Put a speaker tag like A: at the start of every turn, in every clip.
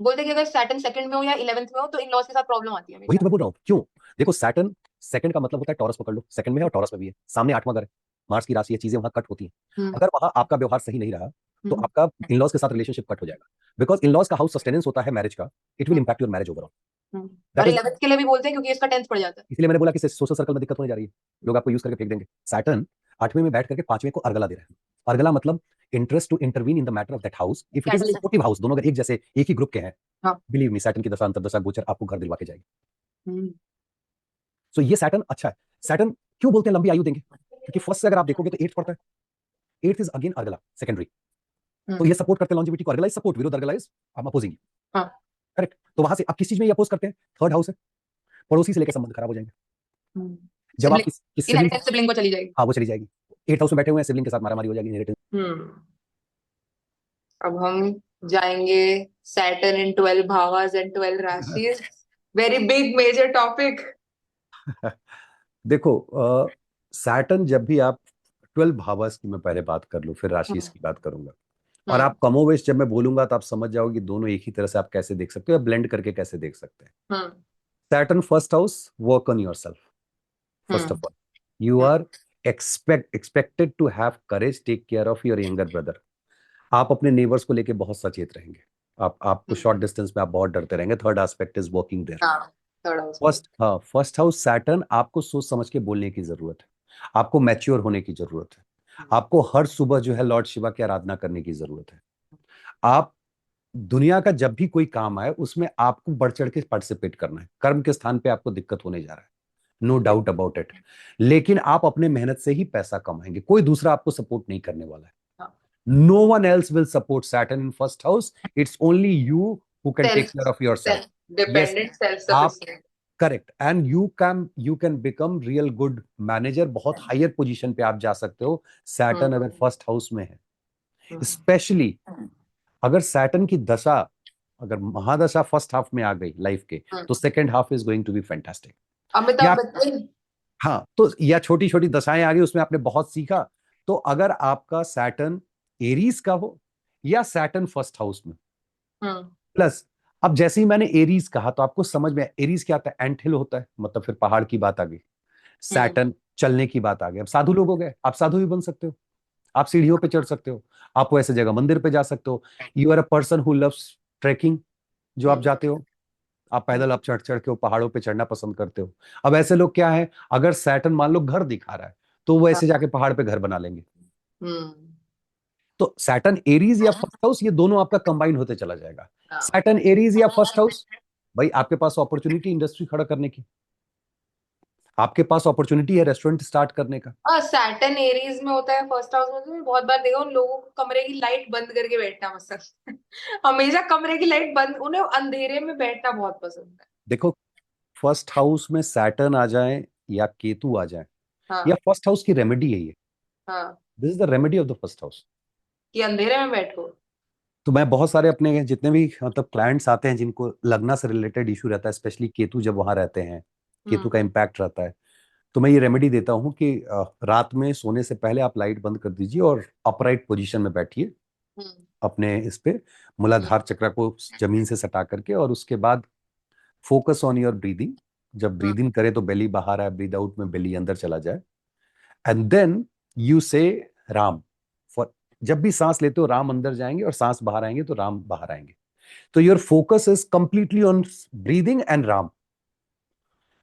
A: बोलते कि अगर सैटर्न सेकंड में हो या 11th में हो तो इन लॉज के साथ प्रॉब्लम आती है
B: वही
A: हमेशा।
B: तो मैं बोल रहा हूँ, क्यों? देखो सैटर्न सेकंड का मतलब होता है टॉरस, पकड़ लो सेकंड में है और टॉरस में भी है, सामने आठवां घर है, मार्स की राशि है, चीजें वहां कट होती हैं।
A: हम्म।
B: अगर वहां आपका व्यवहार सही नहीं रहा तो
A: हम्म।
B: आपका इन-लॉज के साथ रिलेशनशिप कट हो जाएगा, बिकॉज इन-लॉज का हाउस सस्टेनेंस होता है मैरिज का, it will
A: hmm.
B: Impact your marriage overall.
A: और
B: दैट इज,
A: 11th के लिए भी बोलते हैं क्योंकि इसका 10th पड़ जाता है।
B: इसलिए मैंने बोला कि सोशल सर्कल में दिक्कत होने जा रही है, लोग आपको यूज करके फेंक देंगे। सैटर्न आठवें में बैठ करके पांचवें को अर्गला दे रहा है। अर्गला मतलब interest to intervene in the matter of that house if it is
A: cattle
B: an
A: से।
B: सपोर्टिव हाउस, दोनों अगर एक जैसे एक ही ग्रुप के हैं,
A: हाँ।
B: बिलीव मी सैटर्न की दशा अंतर्दशा गोचर आपको घर दिलवा के जाएगी।
A: हम्म।
B: सो ये सैटर्न अच्छा है। सैटर्न क्यों बोलते हैं लंबी आयु देंगे, क्योंकि फर्स्ट से अगर आप देखोगे तो एट्थ पड़ता है, eighth is again argala secondary, तो
A: हम्म।
B: ये सपोर्ट करते हैं लॉन्जिविटी को, अर्गला is support, viruddha argala is I am opposing,
A: हाँ।
B: करेक्ट? तो वहां से आप किस चीज में ये अपोज करते हैं, थर्ड हाउस है, पड़ोसी से लेकर संबंध खराब हो जाएंगे। जब आप
A: सिबलिंग,
B: किस सिबलिंग,
A: इनहेरिटेंस सिबलिंग को चली जाएगी।
B: हाँ वो चली जाएगी। एट हाउस में बैठे हुए हैं, सिबलिंग के साथ मारामारी हो जाएगी, इनहेरिटेंस।
A: हम्म। अब हम जाएंगे सैटर्न इन 12 भावास एंड 12 राशिस। Very big major topic.
B: देखो सैटर्न जब भी आप 12 भावर्स की मैं पहले बात कर लूं, फिर राशि
A: हम्म।
B: की बात करूंगा, और
A: हम्म।
B: आप कमोवेश जब मैं बोलूंगा तो आप समझ जाओगे कि दोनों एक ही तरह से आप कैसे देख सकते हो या ब्लेंड करके कैसे देख सकते हैं।
A: हम्म।
B: Saturn first house, work on your self, first
A: hmm.
B: Of all you are expected to have courage, take care of your younger brother. आप अपने नेबर्स को लेके बहुत सचेत रहेंगे, आप आपको
A: हम्म।
B: शॉर्ट डिस्टेंस में आप बहुत डरते रहेंगे। Third aspect is working there.
A: हाँ, थर्ड हाउस में।
B: फर्स्ट, हाँ फर्स्ट हाउस सैटर्न, आपको सोच समझ के बोलने की जरूरत है, आपको मैच्योर होने की जरूरत है, आपको हर सुबह जो है लॉर्ड शिवा की आराधना करने की जरूरत है। आप दुनिया का जब भी कोई काम आए उसमें आपको बढ़ चढ़ के पार्टिसिपेट करना है। कर्म के स्थान पे आपको दिक्कत होने जा रहा है, नो डाउट अबाउट इट, लेकिन आप अपने मेहनत से ही पैसा कमाएंगे, कोई दूसरा आपको सपोर्ट नहीं करने वाला है।
A: हाँ।
B: No one else will support Saturn in first house, it's only you who can take
A: self,
B: care of your self.
A: Self
B: yes,
A: dependent, self
B: आप,
A: sufficient.
B: Correct, and you can become real good manager, बहुत higher position पे आप जा सकते हो Saturn
A: हम्म।
B: अगर first house में है।
A: हम्म।
B: स्पेशली अगर सैटर्न की दशा, अगर महादशा फर्स्ट हाफ में आ गई लाइफ के, तो second half is going to be fantastic. या,
A: अमिताभ बच्चन।
B: हाँ तो या छोटी छोटी दशाएं आ गई उसमें आपने बहुत सीखा, तो अगर आपका सैटर्न एरीज का हो या सैटर्न फर्स्ट हाउस में,
A: हम्म।
B: प्लस अब जैसे ही मैंने एरीज कहा तो आपको समझ में, एरीज क्या आता है, एंट हिल होता है, मतलब फिर पहाड़ की बात आ गई।
A: हम्म।
B: सैटर्न चलने की बात आ गई, अब साधु लोग हो गए, आप साधु भी बन सकते हो, आप सीढ़ियों पे चढ़ सकते हो, आप ऐसे जगह मंदिर पे जा सकते हो। You are a person who loves trekking, जो आप
A: हम्म।
B: जाते हो, आप पैदल आप चढ़ चढ़ के वो पहाड़ों पे चढ़ना पसंद करते हो। अब ऐसे लोग क्या है, अगर सैटर्न मान लो घर दिखा रहा है तो वो ऐसे
A: हाँ।
B: जाके पहाड़ पे घर बना लेंगे।
A: हम्म।
B: तो सैटर्न एरीज या फर्स्ट हाउस, ये दोनों आपका कंबाइन होते चला जाएगा।
A: हाँ।
B: सैटर्न एरीज या फर्स्ट हाउस, भाई आपके पास अपॉर्चुनिटी इंडस्ट्री खड़ा करने की, आपके पास अपॉर्चुनिटी है रेस्टोरेंट स्टार्ट करने का।
A: हाँ, सैटर्न एरीज में होता है फर्स्ट हाउस में, तो मैं बहुत बार देखा उन लोगों को कमरे की लाइट बंद करके बैठना पसंद। हमेशा कमरे की लाइट बंद, उन्हें अंधेरे में बैठना बहुत पसंद है।
B: देखो फर्स्ट हाउस में सैटर्न आ जाए या केतु आ जाए, या
A: हाँ।
B: फर्स्ट हाउस की रेमेडी है ये,
A: हाँ,
B: this is the remedy of the first house.
A: कि अंधेरे में बैठो।
B: तो मैं बहुत सारे अपने जितने भी मतलब क्लाइंट्स आते हैं जिनको लगना से रिलेटेड इशू रहता है, स्पेशली केतु जब वहां रहते हैं, केतु
A: हम्म।
B: का इम्पैक्ट रहता है, तो मैं ये रेमेडी देता हूँ कि रात में सोने से पहले आप लाइट बंद कर दीजिए और अपराइट पोजीशन में बैठिए,
A: हम्म।
B: अपने इस पे
A: हम्म।
B: मूलाधार चक्र को जमीन से सटा करके, और उसके बाद फोकस ऑन योर ब्रीदिंग। जब
A: हम्म।
B: ब्रीद इन करे तो बेली बाहर आए, ब्रीद आउट में बेली अंदर चला जाए, एंड देन यू से राम, फॉर जब भी सांस लेते हो राम अंदर जाएंगे और सांस बाहर आएंगे तो राम बाहर आएंगे। तो your focus is completely on breathing and Ram.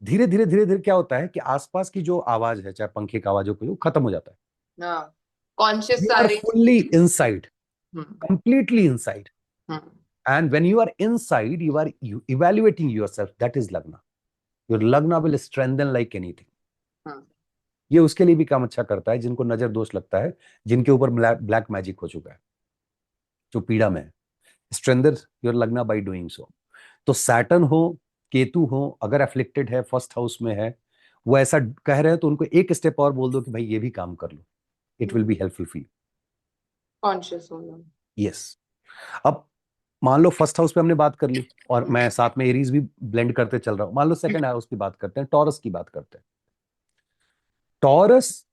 B: धीरे धीरे धीरे धीरे क्या होता है कि आसपास की जो आवाज है, चाहे पंखे का आवाज हो कोई, वो खत्म हो जाता है।
A: हाँ, कॉन्शियस
B: यू आर
A: सारी।
B: Fully inside,
A: hmm.
B: completely inside,
A: hmm.
B: and when you are inside you evaluating yourself, that is lagna. Your lagna will strengthen like anything.
A: हम्म।
B: ये उसके लिए भी काम अच्छा करता है जिनको नजर दोष लगता है, जिनके ऊपर ब्लैक मैजिक हो चुका है, जो पीड़ा में है, स्ट्रेंथन योर लग्ना बाय डूइंग सो। तो सैटर्न हो, केतु हो, अगर एफ्लिक्टेड है, फर्स्ट हाउस में है, वो ऐसा कह रहे हैं तो उनको एक स्टेप और बोल दो कि भाई ये भी काम कर लो, it will be helpful for
A: conscious होना।
B: यू। यस। अब मान लो फर्स्ट हाउस पे हमने बात कर ली, और मैं साथ में एरीज भी ब्लेंड करते चल रहा हूं, मान लो सेकंड हाउस की बात करते हैं, टॉरस की बात करते हैं। टॉरस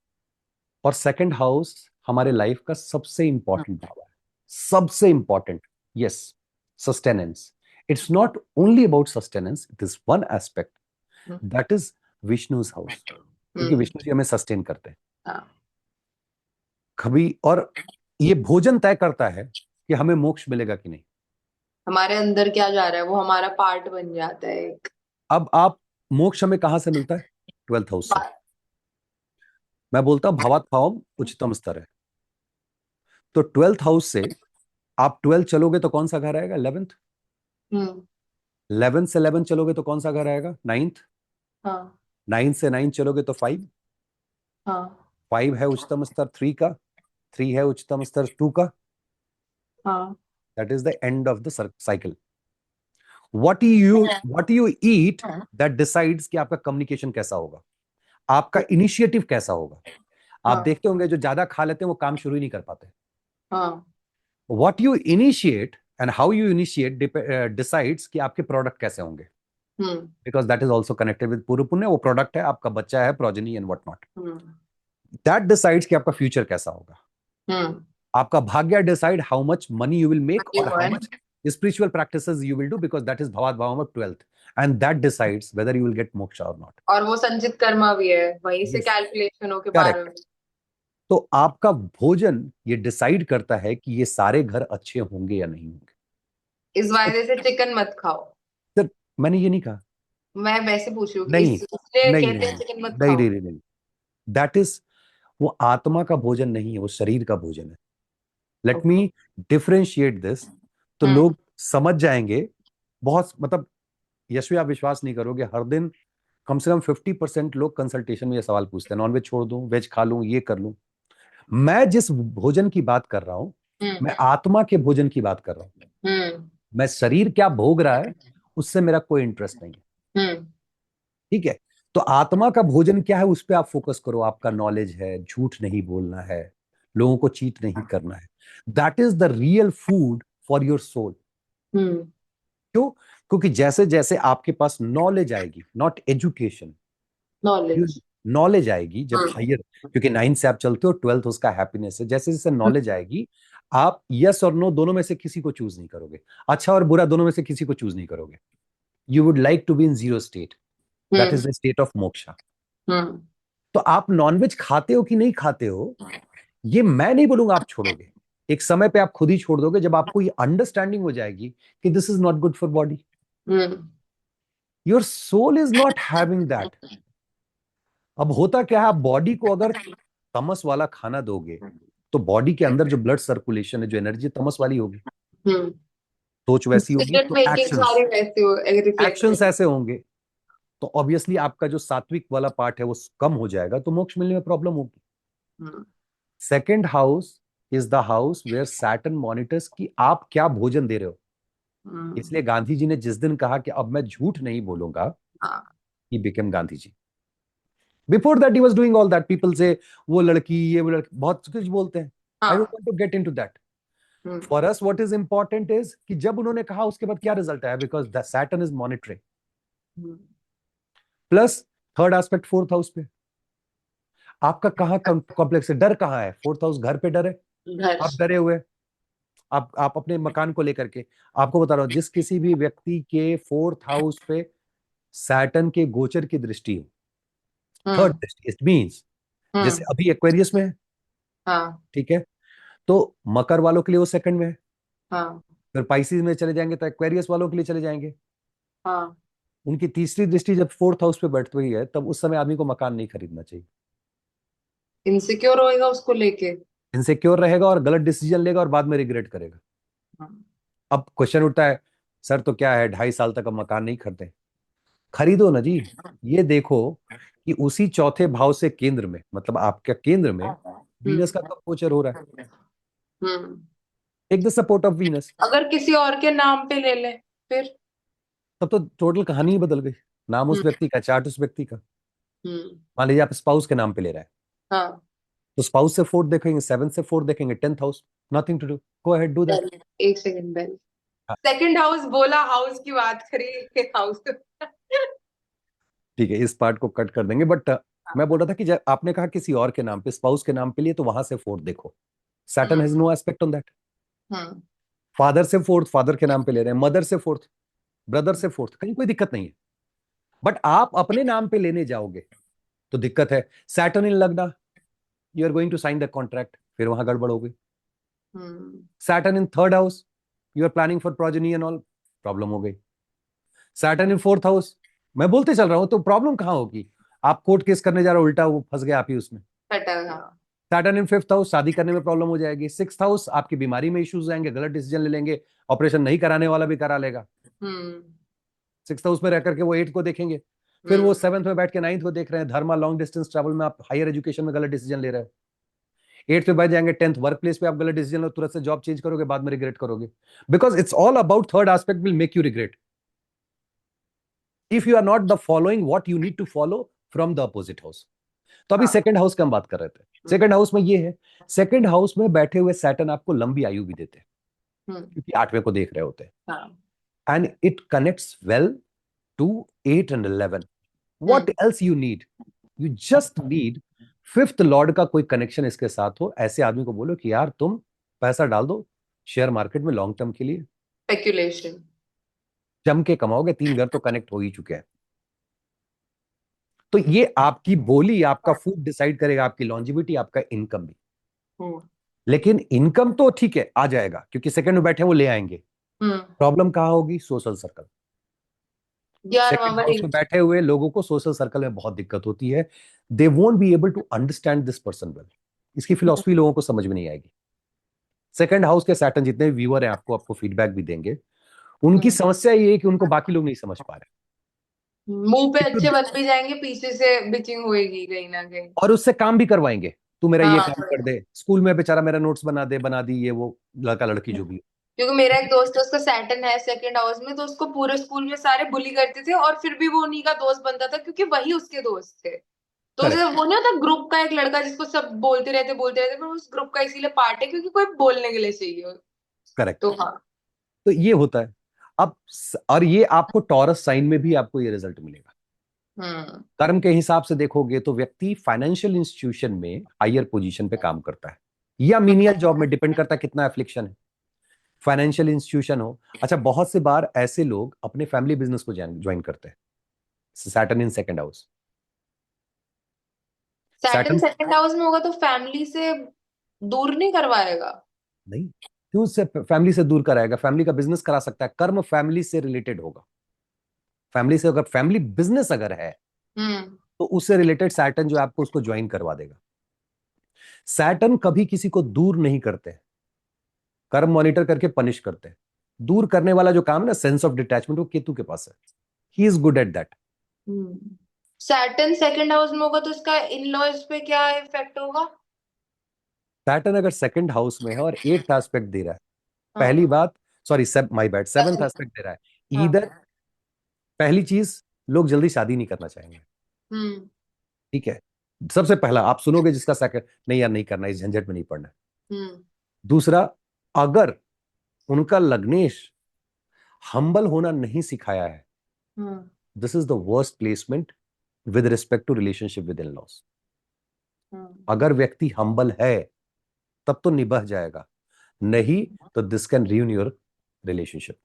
B: और सेकंड हाउस हमारे लाइफ का सबसे इंपॉर्टेंट भाव है, सबसे important. Yes, sustenance, It's not only about sustenance, it is one aspect.
A: Hmm
B: That is Vishnu's house. क्योंकि विष्णु जी हमें सस्टेन करते हैं
A: हाँ,
B: कभी, और ये भोजन तय करता है कि हमें मोक्ष मिलेगा कि नहीं।
A: हमारे अंदर क्या जा रहा है वो हमारा पार्ट बन जाता है एक।
B: अब आप, मोक्ष हमें कहां से मिलता है? 12th हाउस से। मैं बोलता हूं भावात भावम उच्चतम स्तर है। तो 12th हाउस से आप 12 चलोगे तो कौन सा घर आएगा? 11th।
A: हम्म
B: 11 से 11 चलोगे तो कौन सा घर आएगा? 9th।
A: हाँ
B: 9 से 9 चलोगे तो 5।
A: हाँ
B: 5 है उच्चतम स्तर 3 का। 3 है उच्चतम स्तर 2 का।
A: हाँ
B: that is the end of the cycle. What you eat, that decides कि आपका कम्युनिकेशन कैसा होगा, आपका इनिशिएटिव कैसा होगा। आप
A: हाँ
B: देखते होंगे जो ज्यादा खा लेते हैं वो काम शुरू ही नहीं कर पाते।
A: हाँ
B: what you initiate and how you initiate decides कि आपके प्रोडक्ट कैसे होंगे,
A: hmm
B: because that is also connected with पूर्व पुण्य। वो प्रोडक्ट है, आपका बच्चा है, progeny and what not.
A: Hmm
B: that decides कि आपका फ्यूचर कैसा होगा।
A: हम्म
B: आपका भाग्य decide how much money you will make
A: you
B: और हाउ
A: want
B: मच spiritual practices you will do, because that is bhavat bhavam of 12th, and that decides whether you will get moksha or not.
A: और वो संचित कर्मा भी है, वहीं से
B: Yes,
A: calculation हो के बारे
B: correct.
A: में।
B: तो आपका भोजन ये डिसाइड करता है कि ये सारे घर अच्छे होंगे या नहीं होंगे।
A: इस वायदे से चिकन मत खाओ।
B: सर, मैंने ये नहीं कहा।
A: मैं वैसे पूछ रही हूँ कि
B: नहीं,
A: इस इसलिए
B: नहीं,
A: कहते
B: नहीं,
A: हैं चिकन मत
B: नहीं,
A: खाओ।
B: नहीं, नहीं, नहीं। दैट इज, वो आत्मा का भोजन नहीं है, वो शरीर का भोजन है। Let
A: okay.
B: Me differentiate this, तो
A: हम्म
B: लोग समझ जाएंगे। बहुत मतलब, यशवी आप विश्वास नहीं करोगे, हर दिन कम से कम 50% लोग कंसल्टेशन में ये सवाल पूछते हैं, नॉनवेज छोड़ दूं, वेज खा लूं, ये कर लूं। मैं जिस भोजन की बात कर रहा हूं,
A: हम्म
B: मैं आत्मा के भोजन की बात कर रहा हूं।
A: हम्म
B: मैं शरीर क्या भोग रहा है उससे मेरा कोई इंटरेस्ट नहीं है।
A: हम्म
B: ठीक है। तो आत्मा का भोजन क्या है उस पर आप फोकस करो। आपका नॉलेज है, झूठ नहीं बोलना है, लोगों को चीट नहीं करना है। That is the real food for your soul.
A: Hmm
B: क्यों? क्योंकि जैसे जैसे आपके पास नॉलेज आएगी, नॉट एजुकेशन,
A: नॉलेज।
B: नॉलेज आएगी जब
A: हम्म
B: हायर, क्योंकि 9 से आप चलते हो, 12th उसका हैप्पीनेस है। जैसे जैसे नॉलेज आएगी, आप यस और नो दोनों में से किसी को चूज नहीं करोगे, अच्छा और बुरा दोनों में से किसी को चूज नहीं करोगे। You would like to be in zero state, that
A: hmm
B: is the state of moksha.
A: Hmm
B: तो आप नॉनवेज खाते हो कि नहीं खाते हो, ये मैं नहीं बोलूंगा आप छोड़ोगे। एक समय पे आप खुद ही छोड़ दोगे, जब आपको ये अंडरस्टैंडिंग हो जाएगी कि this is not good for body.
A: Hmm
B: your soul is not having that. अब होता क्या है, आप बॉडी को अगर तमस वाला खाना दोगे, तो बॉडी के अंदर जो ब्लड सर्कुलेशन है, जो एनर्जी, तमस वाली होगी।
A: हम्म
B: सोच वैसी होगी
A: डिसीजन
B: तो
A: मेकिंग
B: एक्शंस,
A: सारी वैसे हो, रिफ्लेक्ट
B: एक्शंस
A: होगी।
B: ऐसे होंगे। तो ऑब्वियसली आपका जो सात्विक वाला पार्ट है वो कम हो जाएगा, तो मोक्ष मिलने में प्रॉब्लम होगी।
A: Hmm
B: second house is the house where Saturn monitors कि आप क्या भोजन दे रहे हो।
A: हम्म
B: इसलिए गांधी जी ने जिस दिन कहा कि अब मैं झूठ नहीं बोलूंगा,
A: हाँ
B: he became Gandhi ji. Before that he was doing all that. People से वो लड़की, ये वो लड़की, बहुत कुछ बोलते हैं। आई डोंट
A: हाँ
B: want to get into that.
A: Hmm
B: for us what is important is कि जब उन्होंने कहा उसके बाद क्या रिजल्ट आया, because the Saturn is monitoring.
A: Hmm
B: plus third aspect 4th house पे, आपका कहाँ कॉम्प्लेक्स है, डर कहाँ है? 4th हाउस घर पे डर है,
A: घर।
B: आप डरे हुए। आप अपने मकान को लेकर के, आपको बता रहा हूं, जिस किसी भी व्यक्ति के 4th हाउस पे सैटर्न के गोचर की दृष्टि हो, थर्ड
A: हम्म
B: दृष्टि, इट मींस, जैसे
A: हम्म
B: अभी एक्वेरियस में है,
A: हाँ
B: ठीक है, तो मकर वालों के लिए वो सेकंड में है।
A: हाँ
B: फिर पाइसिस में चले जाएंगे तो एक्वेरियस वालों के लिए चले जाएंगे।
A: हाँ
B: उनकी तीसरी दृष्टि जब 4th हाउस पे बैठ हुई है, तब उस समय आदमी को मकान नहीं खरीदना चाहिए।
A: इनसिक्योर होएगा उसको लेके।
B: इनसिक्योर रहेगा और गलत डिसीजन लेगा और बाद में रिग्रेट करेगा।
A: हाँ
B: अब क्वेश्चन उठता है, सर तो क्या है, 2.5 साल तक अब मकान नहीं खरीदे? खरीदो ना जी। ये देखो कि उसी चौथे भाव से केंद्र में, मतलब आपके केंद्र में वीनस का
A: हम्म
B: कब गोचर हो रहा है।
A: Hmm
B: take the support of Venus.
A: अगर किसी और के नाम पे ले ले फिर।
B: तब तो टोटल कहानी ही बदल गई। नाम उस
A: हम्म
B: व्यक्ति का, चार्ट उस व्यक्ति का।
A: हम्म
B: मान लीजिए आप स्पाउस के नाम पे ले रहे हैं,
A: हाँ
B: तो स्पाउस से 4th देखेंगे, 7th से 4th देखेंगे, 10th house, nothing to do, go ahead do that.
A: Bell. एक सेकंड बेल। सेकंड हाउस बोला, हाउस की बात करी हाउस।
B: ठीक है, इस पार्ट को कट कर देंगे, बट मैं बोल रहा था कि जब आपने कहा किसी और के नाम पे, स्पाउस के नाम पे लिए, तो वहां से 4th देखो। Saturn
A: hmm
B: has no aspect on that.
A: Hmm
B: father से 4th, फादर के नाम पे ले रहे हैं, मदर से 4th, ब्रदर से फोर्थ, कहीं कोई दिक्कत नहीं है। बट आप अपने नाम पे लेने जाओगे तो दिक्कत है। Saturn in lagna, you are going to sign the contract, फिर वहां गड़बड़ हो गई। Saturn in third house, you are planning for progeny and all, problem हो गई। सैटर्न इन फोर्थ हाउस, मैं बोलते चल रहा हूं, तो प्रॉब्लम कहां होगी? आप कोर्ट केस करने जा रहे हो, उल्टा वो फंस गए आप ही उसमें।
A: बेटर, हाँ।
B: सैटर्न इन फिफ्थ हाउस, शादी करने में प्रॉब्लम हो जाएगी। सिक्स्थ हाउस, आपकी बीमारी में इश्यूज आएंगे, गलत डिसीजन ले लेंगे, ऑपरेशन नहीं कराने वाला भी करा लेगा।
A: हम्म।
B: सिक्स्थ हाउस में रह करके वो एट को देखेंगे, फिर वो सेवंथ में बैठ के नाइन्थ को देख रहे हैं। धर्मा, लॉन्ग डिस्टेंस ट्रैवल में आप हायर एजुकेशन में गलत डिसीजन ले रहे हो। एट्थ पे बैठ जाएंगे, टेंथ वर्क प्लेस पे आप गलत डिसीजन लो, तुरंत से जॉब चेंज करोगे, बाद में रिग्रेट करोगे। Because it's all about third aspect will make you regret if you are not the following what you need to follow from the opposite house. तो अभी
A: हाँ।
B: सेकंड हाउस की हम बात कर रहे थे। सेकंड हाउस में ये है, सेकंड हाउस में बैठे हुए सैटर्न आपको लंबी आयु भी देते हैं, क्योंकि आठवें को देख रहे होते हैं।
A: हाँ।
B: And it connects well to 8 and 11. What else you need? You just need fifth Lord का कोई कनेक्शन इसके साथ हो। ऐसे आदमी को बोलो कि यार तुम पैसा डाल दो शेयर मार्केट में लॉन्ग टर्म के लिए,
A: स्पेक्यूलेशन।
B: जम के कमाओगे। 3 घर तो कनेक्ट हो ही चुके हैं। तो ये आपकी बोली, आपका फूड डिसाइड करेगा आपकी लॉन्जिविटी, आपका इनकम भी।
A: हम्म।
B: लेकिन इनकम तो ठीक है, आ जाएगा, क्योंकि सेकंड में बैठे वो ले आएंगे।
A: हम्म।
B: प्रॉब्लम कहां होगी? Social circle.
A: यार वहां
B: सेकंड
A: पर
B: हाउस में बैठे हुए लोगों को सोशल सर्कल में बहुत दिक्कत होती है। They won't be able to understand this person well. इसकी फिलॉसफी लोगों को समझ में नहीं आएगी। सेकंड हाउस के सैटर्न जितने भी व्यूअर हैं, आपको आपको फीडबैक भी देंगे, उनकी समस्या ये है कि उनको बाकी लोग नहीं समझ पा रहे।
A: मुंह पे
B: एक
A: अच्छे
B: तो,
A: बन भी जाएंगे, पीछे से बिचिंग होएगी कहीं ना कहीं।
B: और उससे काम भी करवाएंगे, तू मेरा ये
A: हाँ।
B: काम कर दे, स्कूल में बेचारा मेरा नोट्स बना दे, बना दी, ये वो, लड़का लड़की जो भी
A: क्योंकि मेरा एक दोस्त है, उसका सैटर्न है सेकंड हाउस में, तो उसको पूरे स्कूल में सारे बुली करते थे और फिर भी वो उन्हीं का दोस्त बनता था क्योंकि वही उसके दोस्त थे। तो उसे
B: करेक्ट।
A: वो नहीं होता ग्रुप का एक लड़का जिसको सब बोलते रहते, पर उस ग्रुप का इसीलिए पार्ट है क्योंकि कोई बोलने के लिए चाहिए।
B: करेक्ट।
A: तो हाँ।
B: तो ये होता है। अब और ये आपको टॉरस साइन में भी आपको ये रिजल्ट मिलेगा।
A: हम्म।
B: कर्म के हिसाब से देखोगे तो व्यक्ति फाइनेंशियल इंस्टीट्यूशन में हायर पोजीशन पे काम करता है, या मीनियल जॉब में, डिपेंड करता है कितना एफ्लिक्शन है। फाइनेंशियल इंस्टीट्यूशन हो, अच्छा, बहुत से बार ऐसे लोग अपने फैमिली बिजनेस को ज्वाइन करते हैं। Saturn in second house.
A: Saturn
B: Saturn,
A: second house में होगा तो फैमिली से दूर नहीं करवाएगा?
B: नहीं, क्यों से फैमिली से दूर कराएगा? फैमिली का बिजनेस करा सकता है, कर्म फैमिली से रिलेटेड होगा। फैमिली से, अगर फैमिली बिजनेस अगर है
A: हम्म।
B: तो उससे रिलेटेड सैटर्न जो है आपको उसको ज्वाइन करवा देगा। सैटर्न कभी किसी को दूर नहीं करते, कर्म मॉनिटर करके पनिश करते हैं। दूर करने वाला जो काम है ना, सेंस ऑफ डिटैचमेंट, वो केतु के पास है। He is good at that.
A: Saturn second house में होगा तो इसका इन लॉज पे क्या इफेक्ट होगा?
B: सैटर्न अगर सेकंड हाउस में है और एट्थ एस्पेक्ट दे रहा है,
A: हाँ।
B: पहली बात, sorry my bad, seventh aspect दे रहा है,
A: हाँ।
B: इधर पहली चीज, लोग जल्दी शादी नहीं करना चाहेंगे।
A: हम्म।
B: ठीक है, सबसे पहला आप सुनोगे जिसका सेकंड, नहीं यार नहीं करना, इस झंझट में नहीं पड़ना है।
A: हम्म।
B: दूसरा, अगर उनका लग्नेश हम्बल होना नहीं सिखाया है,
A: hmm.
B: This is the worst placement with respect to relationship with in loss.
A: Hmm.
B: अगर व्यक्ति हम्बल है तब तो निभा जाएगा, नहीं तो this can ruin your relationship.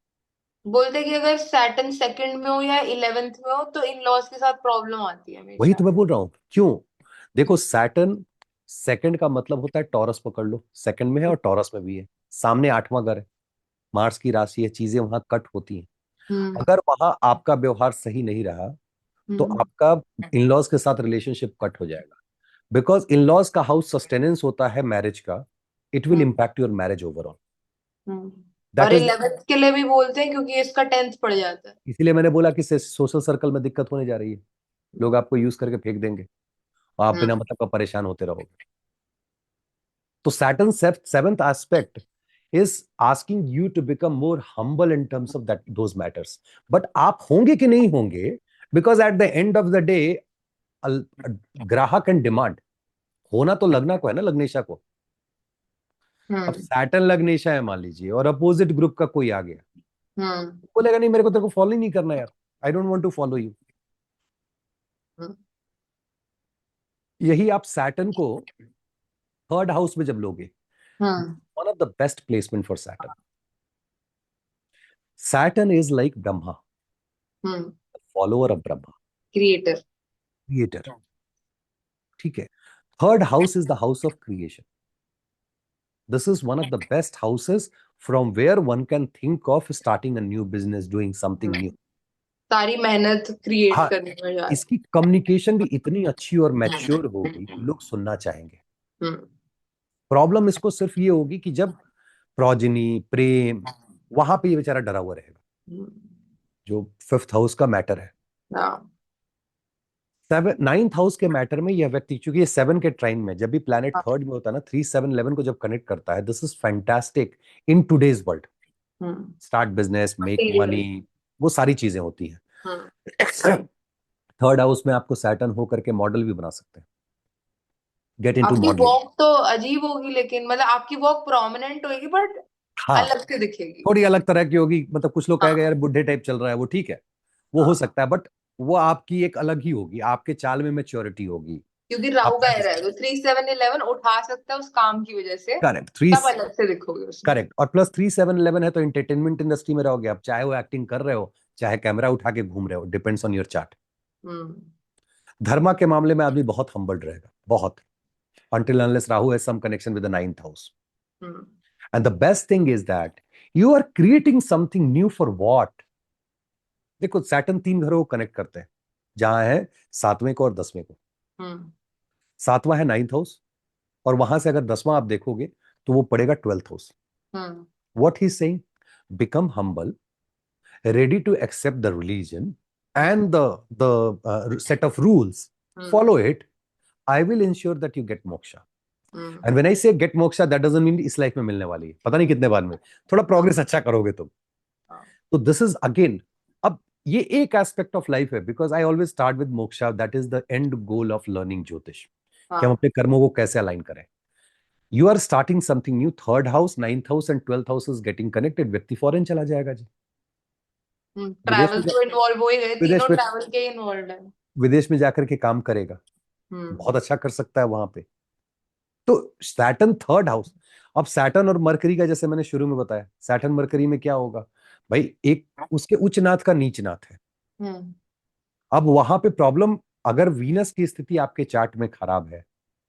A: बोलते कि अगर सैटर्न सेकंड में हो या 11th में हो तो इन लॉज के साथ प्रॉब्लम आती है
B: वही
A: हमेशा।
B: तो मैं बोल रहा हूं, क्यों? देखो, सैटर्न सेकंड का मतलब होता है टॉरस, पकड़ लो, सेकंड में है और टॉरस में भी है, सामने आठवां घर है, मार्स की राशि है, चीजें वहां कट होती हैं।
A: हम्म।
B: अगर वहां आपका व्यवहार सही नहीं रहा तो
A: हम्म।
B: आपका इन लॉज के साथ रिलेशनशिप कट हो जाएगा। बिकॉज इन लॉज का हाउस सस्टेनेंस होता है मैरिज का, it will
A: hmm.
B: Impact your marriage overall.
A: Hmm.
B: That
A: और
B: इज,
A: 11th के लिए भी बोलते हैं क्योंकि इसका 10th पड़ जाता है।
B: इसीलिए मैंने बोला कि सोशल सर्कल में दिक्कत होने जा रही है। लोग आपको यूज करके फेंक देंगे और आप बिना
A: हम्म।
B: मतलब का परेशान होते रहोगे। तो Saturn seventh aspect is asking you to become more humble in terms of that those matters. But आप होंगे कि नहीं होंगे? Because at the end of the day, ग्राहक एंड डिमांड, होना तो लगना को है ना, लग्नेशा को। अब
A: हम्म।
B: सैटर्न लग्नेशा है मान लीजिए, और अपोजिट ग्रुप का कोई आ गया,
A: हम्म।
B: बोलेगा नहीं मेरे को तेरे को फॉलो ही नहीं करना यार, I don't want to follow you.
A: Hmm.
B: यही आप सैटर्न को थर्ड हाउस में जब लोगे,
A: hmm.
B: One of the best placement for Saturn. Saturn is like Brahma.
A: Hmm.
B: Follower of Brahma,
A: creator.
B: Creator, ठीक है। Third house is the house of creation. This is one of the best houses from where one can think of starting a new business, doing something new.
A: सारी मेहनत create
B: हाँ,
A: करने में जा
B: इसकी communication भी इतनी अच्छी और
A: रही
B: मैच्योर होगी कि
A: है।
B: लोग सुनना चाहेंगे.
A: हम्म।
B: प्रॉब्लम इसको सिर्फ ये होगी कि जब प्रोजनी, प्रेम, वहां पे ये बेचारा डरा हुआ रहेगा,
A: हम्म।
B: जो फिफ्थ हाउस का मैटर है.
A: हाँ।
B: सेवन नाइन्थ हाउस के मैटर में यह व्यक्ति, क्योंकि ये सेवन के ट्राइन में जब भी प्लैनेट
A: हाँ।
B: थर्ड में होता है ना, 3 7 11 को जब कनेक्ट करता है, this is fantastic in today's world.
A: Hmm.
B: Start business, make
A: Material।
B: Money, वो सारी चीजें होती हैं.
A: हम्म।
B: थर्ड हाउस में आपको सैटर्न होकर के मॉडल भी बना सकते हैं, गेट इनटू
A: आपकी
B: मॉडलिंग.
A: वॉक तो अजीब होगी, लेकिन मतलब आपकी वॉक प्रोमिनेंट होगी, बट
B: हाँ,
A: अलग से दिखेगी।
B: थोड़ी अलग तरह की होगी. मतलब कुछ लोग कहेंगे
A: हाँ।
B: यार बुढ़े टाइप चल रहा है, वो ठीक है, वो हो
A: हाँ।
B: सकता है, बट वो आपकी एक अलग ही होगी, आपके चाल में मैच्योरिटी होगी.
A: क्योंकि राहु का
B: आपका
A: एरा है, तो 3 7 11 उठा सकता है उस काम की वजह से।
B: करेक्ट थ्री,
A: तब अलग से दिखोगे उसमें।
B: करेक्ट. और प्लस 3 7 11 है तो एंटरटेनमेंट इंडस्ट्री में रहोगे आप, चाहे वो एक्टिंग कर रहे हो, चाहे कैमरा उठा के घूम रहे हो, डिपेंड्स ऑन योर चार्ट.
A: हम्म।
B: धर्मा के मामले में आदमी बहुत हम्बल रहेगा, बहुत, until unless Rahu has some connection with the ninth house.
A: Hmm.
B: And the best thing is that you are creating something new for what? देखो सैटर्न 3 घरों को कनेक्ट करते हैं, जहां है सातवें को और 10वें को.
A: हम्म।
B: सातवां है नाइन्थ हाउस, और वहां से अगर 10वां आप देखोगे तो वो पड़ेगा 12th house.
A: Hmm.
B: What he's saying, become humble, ready to accept the religion and the set of rules,
A: हम्म।
B: follow it. I will ensure that you get moksha.
A: Hmm.
B: And when I say get moksha, that doesn't mean इस life में मिलने वाली है, पता नहीं कितने बाद में, थोड़ा
A: हाँ।
B: प्रोग्रेस अच्छा करोगे तुम.
A: हाँ।
B: तो दिस इज अगेन, अब ये एक एस्पेक्ट ऑफ लाइफ है, because I always start with moksha, that is the end goal of learning ज्योतिष, कि हम
A: हाँ।
B: अपने कर्मों को कैसे अलाइन करें. You are starting something new. Third house, ninth house and 12th house is getting connected. व्यक्ति फॉरेन चला जाएगा जी. विदेश
A: ट्रैवल
B: में
A: तो इन्वॉल्व हो ही गए, तीनों
B: विदेश में
A: ट्रैवल के इन्वॉल्व है।
B: विदेश में जाकर के काम करेगा,
A: हम्म।
B: बहुत अच्छा कर सकता है वहां पे. तो सैटर्न थर्ड हाउस. अब सैटर्न और मरकरी का, जैसे मैंने शुरू में बताया, सैटर्न मरकरी में क्या होगा भाई, एक उसके उच्च नाथ का नीच नाथ है.
A: हम्म।
B: अब वहां पे प्रॉब्लम, अगर वीनस की स्थिति आपके चार्ट में खराब है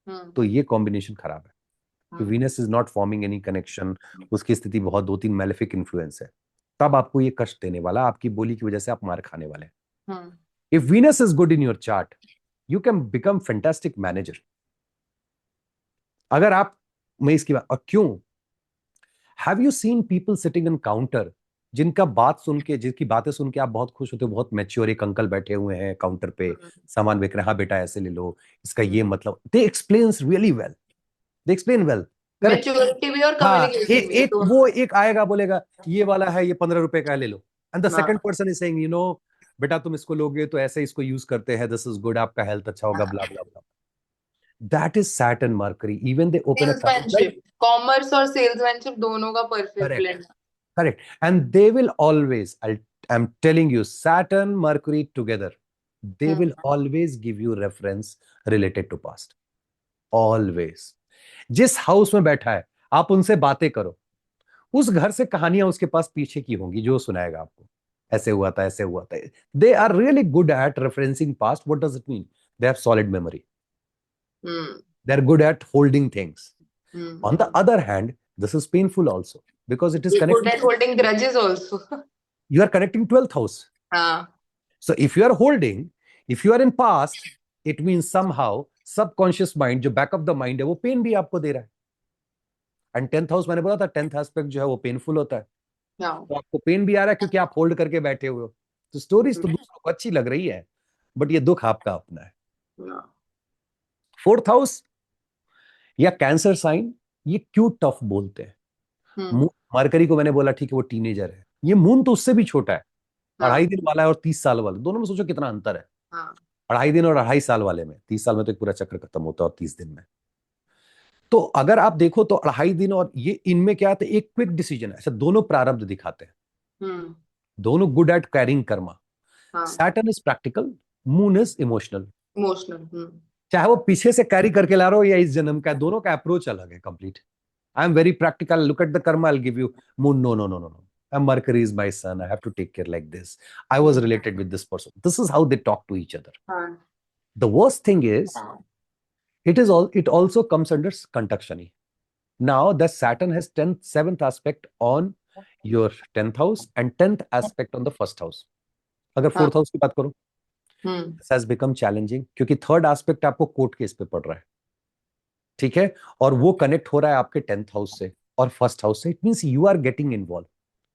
A: हम्म।
B: तो ये कॉम्बिनेशन खराब है, कि
A: hmm.
B: Venus is not forming any connection, उसकी स्थिति बहुत 2 3 मैलेफिक इन्फ्लुएंस है. तब आपको ये कष्ट देने वाला, आपकी बोली की वजह से आप मार खाने वाले हैं.
A: Hmm.
B: If Venus is good in your chart, you can become fantastic manager. अगर आप, मैं इसकी बात, और क्यों, have you seen people sitting in counter, जिनका बात सुन के, जिनकी बातें सुन के आप बहुत खुश होते हो, बहुत मैच्योर, एक अंकल बैठे हुए हैं काउंटर पे, सामान बेच रहे हैं, हाँ बेटा ऐसे ले लो, इसका ये मतलब, they explains really well, they explain well. Correct.
A: Maturity भी और
B: हाँ,
A: कम्युनिकेशन भी
B: एक
A: दोनों।
B: वो एक आएगा बोलेगा ये वाला है, ये 15 रुपए का है, ले लो. एंड द सेकंड
A: हाँ।
B: पर्सन इज सेइंग, बेटा तुम इसको लोगे तो ऐसे इसको यूज करते हैं, दिस इज गुड, आपका हेल्थ अच्छा होगा, blah blah blah. That is Saturn Mercury. Even they open a
A: salesmanship, commerce और सेल्समैनशिप दोनों का perfect
B: correct,
A: blend.
B: correct. And they will always, I'm telling you, Saturn, Mercury together, they will always give you reference related to past. Always. जिस house में बैठा है, आप उनसे बातें करो, उस घर से कहानियां उसके पास पीछे की होंगी, जो सुनाएगा आपको, ऐसे हुआ था, ऐसे हुआ था. They are really good at referencing past. What does it mean? They have solid memory.
A: Hmm.
B: They're good at holding things. On the
A: hmm.
B: other hand, this is painful also, because it is
A: good
B: connecting,
A: at holding grudges also.
B: you are connecting 12th house.
A: हाँ।
B: So if you are holding, if you are in past, it means somehow subconscious mind, जो back of the mind है, वो pen भी आपको दे रहा है. And 10th house, मैंने बोला था 10th एस्पेक्ट जो है वो पेनफुल होता है,
A: हाँ।
B: तो आपको पेन भी आ रहा है क्योंकि आप होल्ड करके बैठे हुए हो. तो स्टोरीज तो दूसरों को अच्छी लग रही है, बट ये दुख आपका अपना है.
A: हाँ।
B: फोर्थ हाउस या कैंसर साइन, ये क्यों टफ बोलते हैं.
A: हम्म।
B: मरकरी को मैंने बोला ठीक है वो टीनेजर है, ये मून तो उससे भी छोटा है,
A: हाँ।
B: 2.5 दिन वाला है और 30 साल वाला, दोनों में सोचो कितना अंतर है.
A: हाँ।
B: 2.5 दिन और 2.5 साल वाले में, 30 साल में तो एक पूरा चक्र खत्म होता है, और 30 दिन में. तो अगर आप देखो तो 2.5 दिन और ये, इनमें क्या आता है, एक क्विक डिसीजन है. ऐसा दोनों प्रारब्ध दिखाते हैं,
A: हम्म।
B: दोनों गुड एट कैरिंग कर्मा.
A: हाँ।
B: Saturn is practical, moon is emotional.
A: Emotional.
B: चाहे वो पीछे से कैरी करके ला रहा हो या इस जन्म का, दोनों का अप्रोच अलग है complete. I am very practical, look at the karma, I give you moon, no no no no no, Mercury is my son. I have to take care like this. I was related with this person. This is how they talk to each other.
A: हाँ.
B: The worst thing is, it also comes under Kantakshani. Now, the Saturn has 10th, 7th aspect on your 10th house and 10th aspect on the first house. अगर
A: हाँ.
B: 4th house की बात करो, this has become challenging क्योंकि third aspect आपको court case पे पड़ रहा है, ठीक है, और वो कनेक्ट हो रहा है आपके 10th हाउस से और फर्स्ट हाउस से. It means you are getting involve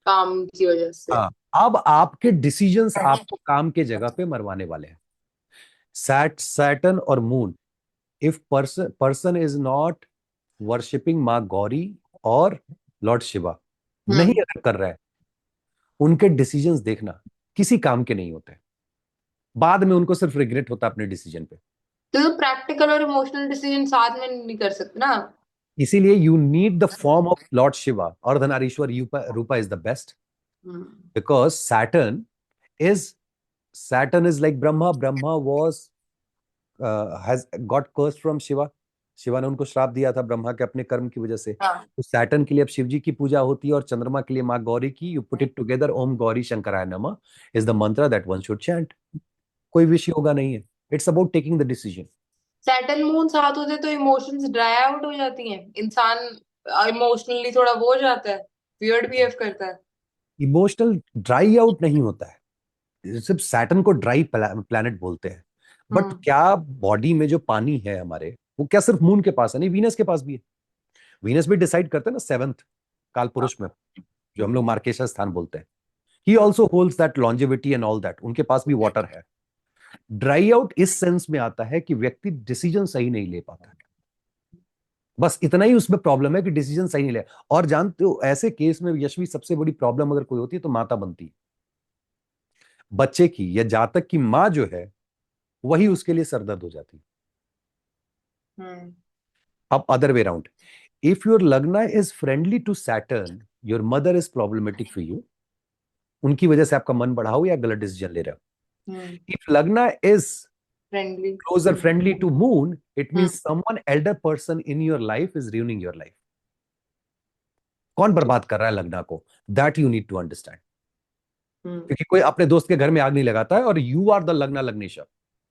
A: काम की वजह से.
B: हाँ. अब आपके डिसीजंस आपको काम के जगह पे मरवाने वाले हैं. सैटर्न और moon, if person is not worshipping माँ गौरी और लॉर्ड शिवा, नहीं अगर कर रहा है, उनके डिसीजंस देखना किसी काम के नहीं होते. बाद में उनको सिर्फ रिग्रेट होता है अपने डिसीजन पे.
A: तो प्रैक्टिकल और इमोशनल डिसीजन साथ में नहीं कर सकते ना.
B: इसीलिए you need the form of lord Shiva. Ardhanarishvara rupa is the best because Saturn is like Brahma. Brahma has got cursed from Shiva. Shiva ने उनको श्राप दिया था ब्रह्मा के अपने कर्म की वजह से. तो सैटर्न के लिए अब शिव जी की पूजा होती है और चंद्रमा के लिए माँ गौरी की. यू पुट इट टुगेदर, ओम गौरी शंकराय नमः इज द मंत्र दैट वन शुड चैंट. कोई विषय होगा नहीं है. It's about taking the decision.
A: Saturn moon साथ होते तो इमोशंस ड्राई आउट हो जाती हैं. इंसान इमोशनली थोड़ा वो हो जाता है, वियर्ड बिहेव करता है.
B: इमोशनल ड्राई आउट नहीं होता है, सिर्फ सैटर्न को ड्राई प्लैनेट बोलते हैं. बट क्या बॉडी में जो पानी है हमारे, वो क्या सिर्फ मून के पास है? नहीं, वीनस के पास भी है. वीनस भी डिसाइड करते हैं ना 7th काल पुरुष में, जो हम लोग मार्केशा स्थान बोलते हैं. He also holds that longevity and all that. उनके पास भी वाटर है. ड्राई आउट इस सेंस में आता है कि व्यक्ति डिसीजन सही नहीं ले पाता. बस इतना ही उसमें प्रॉब्लम है कि डिसीजन सही नहीं ले. और जानते हो, ऐसे केस में यशवी सबसे बड़ी प्रॉब्लम अगर कोई होती है तो माता बनती है. बच्चे की या जातक की माँ जो है वही उसके लिए सरदर्द हो जाती है. अब other way round, if your lagna is friendly to Saturn, your mother is problematic for you. उनकी वजह से आपका मन बढ़ा हो या गलत डिसीजन ले रहे हो. इफ लग्ना is closer friendly to moon, it means someone elder person in your life is ruining your life. कौन बर्बाद कर रहा है लग्ना को? That you need to understand. क्योंकि कोई अपने दोस्त के घर में आग नहीं लगाता है, और you are the लग्ना लग्नेशा.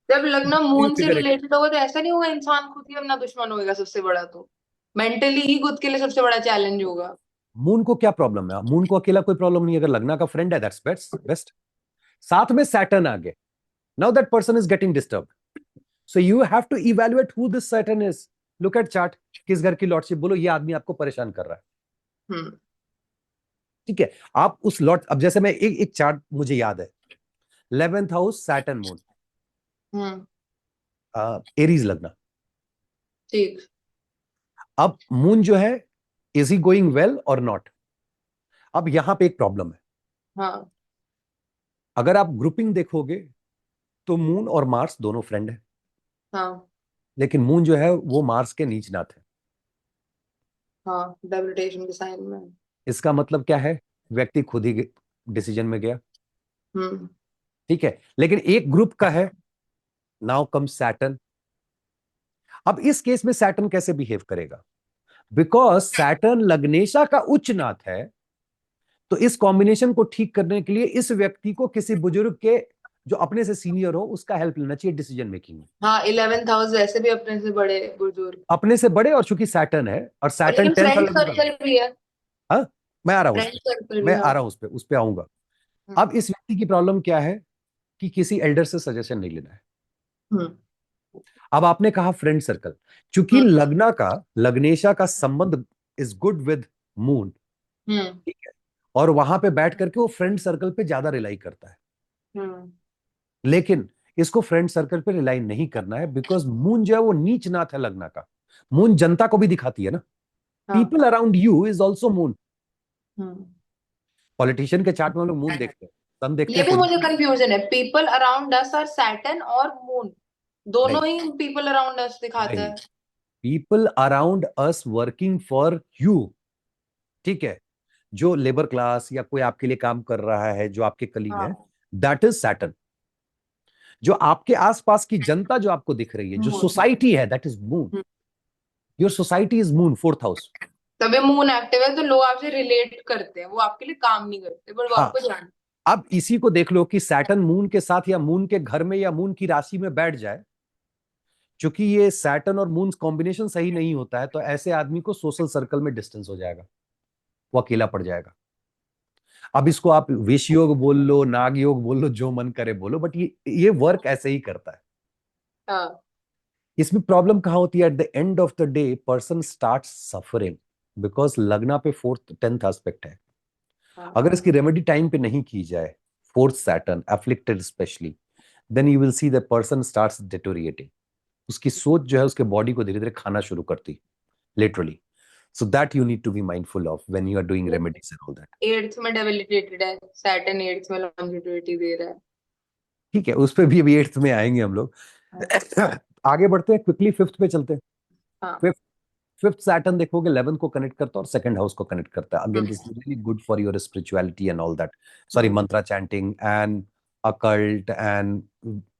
A: जब लग्ना मून से रिलेटेड होगा तो ऐसा नहीं होगा इंसान खुद ही अपना दुश्मन होगा सबसे बड़ा. तो मेंटली ही खुद के लिए सबसे बड़ा चैलेंज होगा.
B: मून को क्या प्रॉब्लम है? मून को अकेला कोई प्रॉब्लम नहीं. अगर लग्ना का फ्रेंड है, दैट्स बेस्ट. साथ में सैटर्न आ गए. Now that person is getting disturbed. So you have to evaluate who this Saturn is. Look at chart. किस घर की लॉर्डशिप, बोलो ये आदमी आपको परेशान कर रहा है. ठीक है, आप उस लॉर्ड, अब जैसे मैं एक चार्ट मुझे याद है, 11th house Saturn moon, Aries लगना.
A: ठीक.
B: अब मून जो है, इज ही गोइंग वेल और नॉट? अब यहां पे एक प्रॉब्लम है.
A: हाँ.
B: अगर आप ग्रुपिंग देखोगे तो मून और मार्स दोनों फ्रेंड है.
A: हाँ.
B: लेकिन मून जो है वो मार्स के नीचनाथ है.
A: हाँ, डेबिलिटेशन के साइन में.
B: इसका मतलब क्या है? व्यक्ति खुद ही डिसीजन में गया. ठीक है, लेकिन एक ग्रुप का है. Now come Saturn. अब इस केस में सैटर्न कैसे बिहेव करेगा? बिकॉज सैटर्न लग्नेशा का उच्च नाथ है, तो इस कॉम्बिनेशन को ठीक करने के लिए इस व्यक्ति को किसी बुजुर्ग के, जो अपने से सीनियर हो, उसका हेल्प लेना चाहिए डिसीजन मेकिंग में.
A: हाँ, 11th हाउस वैसे भी अपने से बड़े बुजुर्ग,
B: अपने से बड़े, और चूंकि सैटर्न है और सैटर्न 10th
A: फ्रेंड सर्कल भी है.
B: हाँ, मैं आ रहा हूँ
A: फ्रेंड सर्कल
B: मैं
A: भी.
B: आ रहा हूँ उस पे आऊंगा. अब इस व्यक्ति की प्रॉब्लम क्या है कि किसी एल्डर से सजेशन नहीं लेना है. अब आपने कहा फ्रेंड सर्कल, चूंकि लग्ना का, लग्नेशा का संबंध इज गुड विद मून, ठीक है, और वहां पे बैठ करके वो फ्रेंड सर्कल पे ज्यादा रिलाई करता है. लेकिन इसको फ्रेंड सर्कल पे रिलाई नहीं करना है, बिकॉज मून जो है वो नीच नाथ है लग्ना का. मून जनता को भी दिखाती है ना. People around you is also moon. Politician के चार्ट में हम लोग मून देखते हैं, सन देखते
A: ये
B: हैं.
A: भी मुझे कंफ्यूजन है. People around us are Saturn और मून, दोनों ही पीपल अराउंड अस दिखाता है.
B: People around us working for you, ठीक है, जो लेबर क्लास या कोई आपके लिए काम कर रहा है, जो आपके कलीग है, दैट इज सैटर्न. जो आपके आसपास की जनता जो आपको दिख रही है, जो सोसाइटी है, that is moon. Your society is moon, 4th house.
A: तभी मून एक्टिव है तो लोग आपसे रिलेट करते हैं, वो आपके लिए काम नहीं करते, पर वो
B: हाँ,
A: आपको जान।
B: अब इसी को देख लो कि सैटर्न मून के साथ या मून के घर में या मून की राशि में बैठ जाए, क्योंकि ये सैटर्न और मून कॉम्बिनेशन सही नहीं होता है, तो ऐसे आदमी को सोशल सर्कल में डिस्टेंस हो जाएगा, वो अकेला पड़ जाएगा। अब इसको आप विष योग बोल लो, नाग योग बोल लो, जो मन करे बोलो, बट ये वर्क ऐसे ही करता है।
A: हाँ।
B: इसमें प्रॉब्लम कहाँ होती है? Eight the end of the day person start suffering, because लग्ना पे फोर्थ टेंथ एस्पेक्ट है।
A: हाँ।
B: अगर इसकी रेमेडी टाइम पे नहीं की जाए, fourth Saturn afflicted specially, then you will see the person starts deteriorating. उसकी सोच जो है उसके बॉडी को धीरे धीरे खाना शुरू करती, literally. So that you need to be mindful of when you are doing remedies and all that.
A: Eighth में डेबिलिटेटेड है, सैटर्न एट्थ में लॉन्जिट्यूडिटी दे रहा है।
B: ठीक है, उस पर भी अभी एट्थ में आएंगे हम लोग।
A: हाँ।
B: आगे बढ़ते हैं, क्विकली फिफ्थ पे चलते हैं।
A: हाँ।
B: फिफ्थ, फिफ्थ सैटर्न देखोगे 11th को कनेक्ट करता है और सेकंड हाउस को कनेक्ट करता है। Again
A: hmm.
B: This is really good for your spirituality and all that, sorry,
A: hmm.
B: Mantra chanting and occult and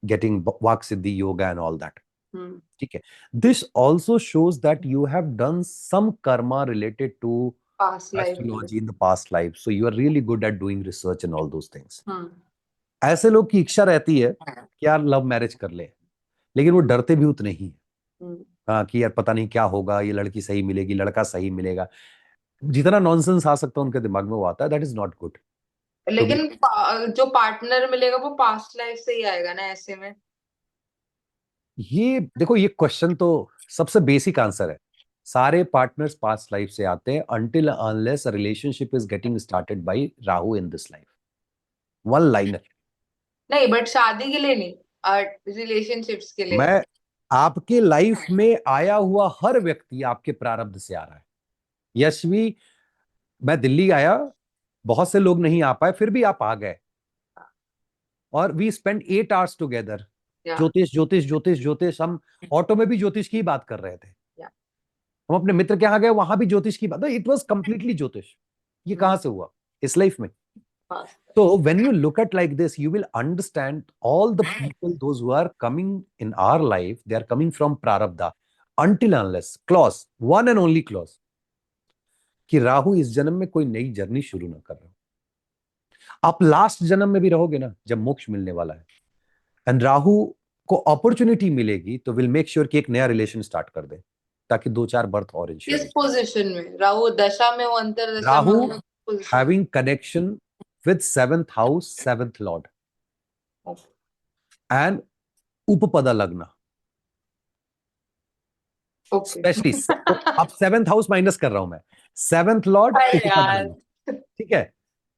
B: getting vak siddhi yoga and all that.
A: Hmm.
B: ठीक है, this also shows that you have done some karma related to
A: past life.
B: Astrology in the past life, so you are really good at doing research and all those things.
A: Hmm.
B: ऐसे लोग की इच्छा रहती है कि यार love marriage कर ले, लेकिन वो डरते भी उतने ही हैं।
A: हम्म।
B: हाँ, कि यार पता नहीं क्या होगा, ये लड़की सही मिलेगी, लड़का सही मिलेगा, जितना नॉनसेंस आ सकता है उनके दिमाग में वो आता है। That is not good to be.
A: लेकिन जो पार्टनर मिलेगा वो पास्ट लाइफ से ही आएगा ना ऐसे में।
B: ये देखो, ये क्वेश्चन तो सबसे बेसिक आंसर है, सारे पार्टनर्स पास्ट लाइफ से आते हैं until unless relationship is getting started by Rahu in this life. One liner.
A: नहीं, बट शादी के लिए नहीं, रिलेशनशिप्स के लिए।
B: मैं, आपके लाइफ में आया हुआ हर व्यक्ति आपके प्रारब्ध से आ रहा है। यशवी, मैं दिल्ली आया, बहुत से लोग नहीं आ पाए, फिर भी आप आ गए, और वी स्पेंड 8 आवर्स टुगेदर।
A: या।
B: ज्योतिष ज्योतिष ज्योतिष ज्योतिष, हम ऑटो में भी ज्योतिष की बात कर रहे थे।
A: या।
B: हम अपने मित्र के यहाँ गए, वहां भी ज्योतिष की बात, इट वॉज कंप्लीटली ज्योतिष। ये कहां से हुआ इस लाइफ में? So when you look at like this, you will understand all the people, those who are coming in our life, they are coming from prarabdha, until unless clause, one and only clause, कि राहु इस जन्म में कोई नई journey शुरू ना कर रहा हो। आप लास्ट जन्म में भी रहोगे ना, जब मोक्ष मिलने वाला है, एंड राहु को अपॉर्चुनिटी मिलेगी, तो विल मेक श्योर कि एक नया रिलेशन स्टार्ट कर दे, ताकि 2-4 बर्थ और इंश्योर
A: किस
B: हो।
A: पोजीशन में राहु दशा में हो, अंतर दशा में
B: राहु
A: हो, position?
B: Having connection with seventh house, seventh lord, and upapada lagna
A: okay.
B: Specially. तो अब सेवेंथ हाउस माइनस कर रहा हूं मैं, सेवेंथ लॉर्ड
A: अरे
B: उपपदा
A: यार।
B: लग्न। ठीक है,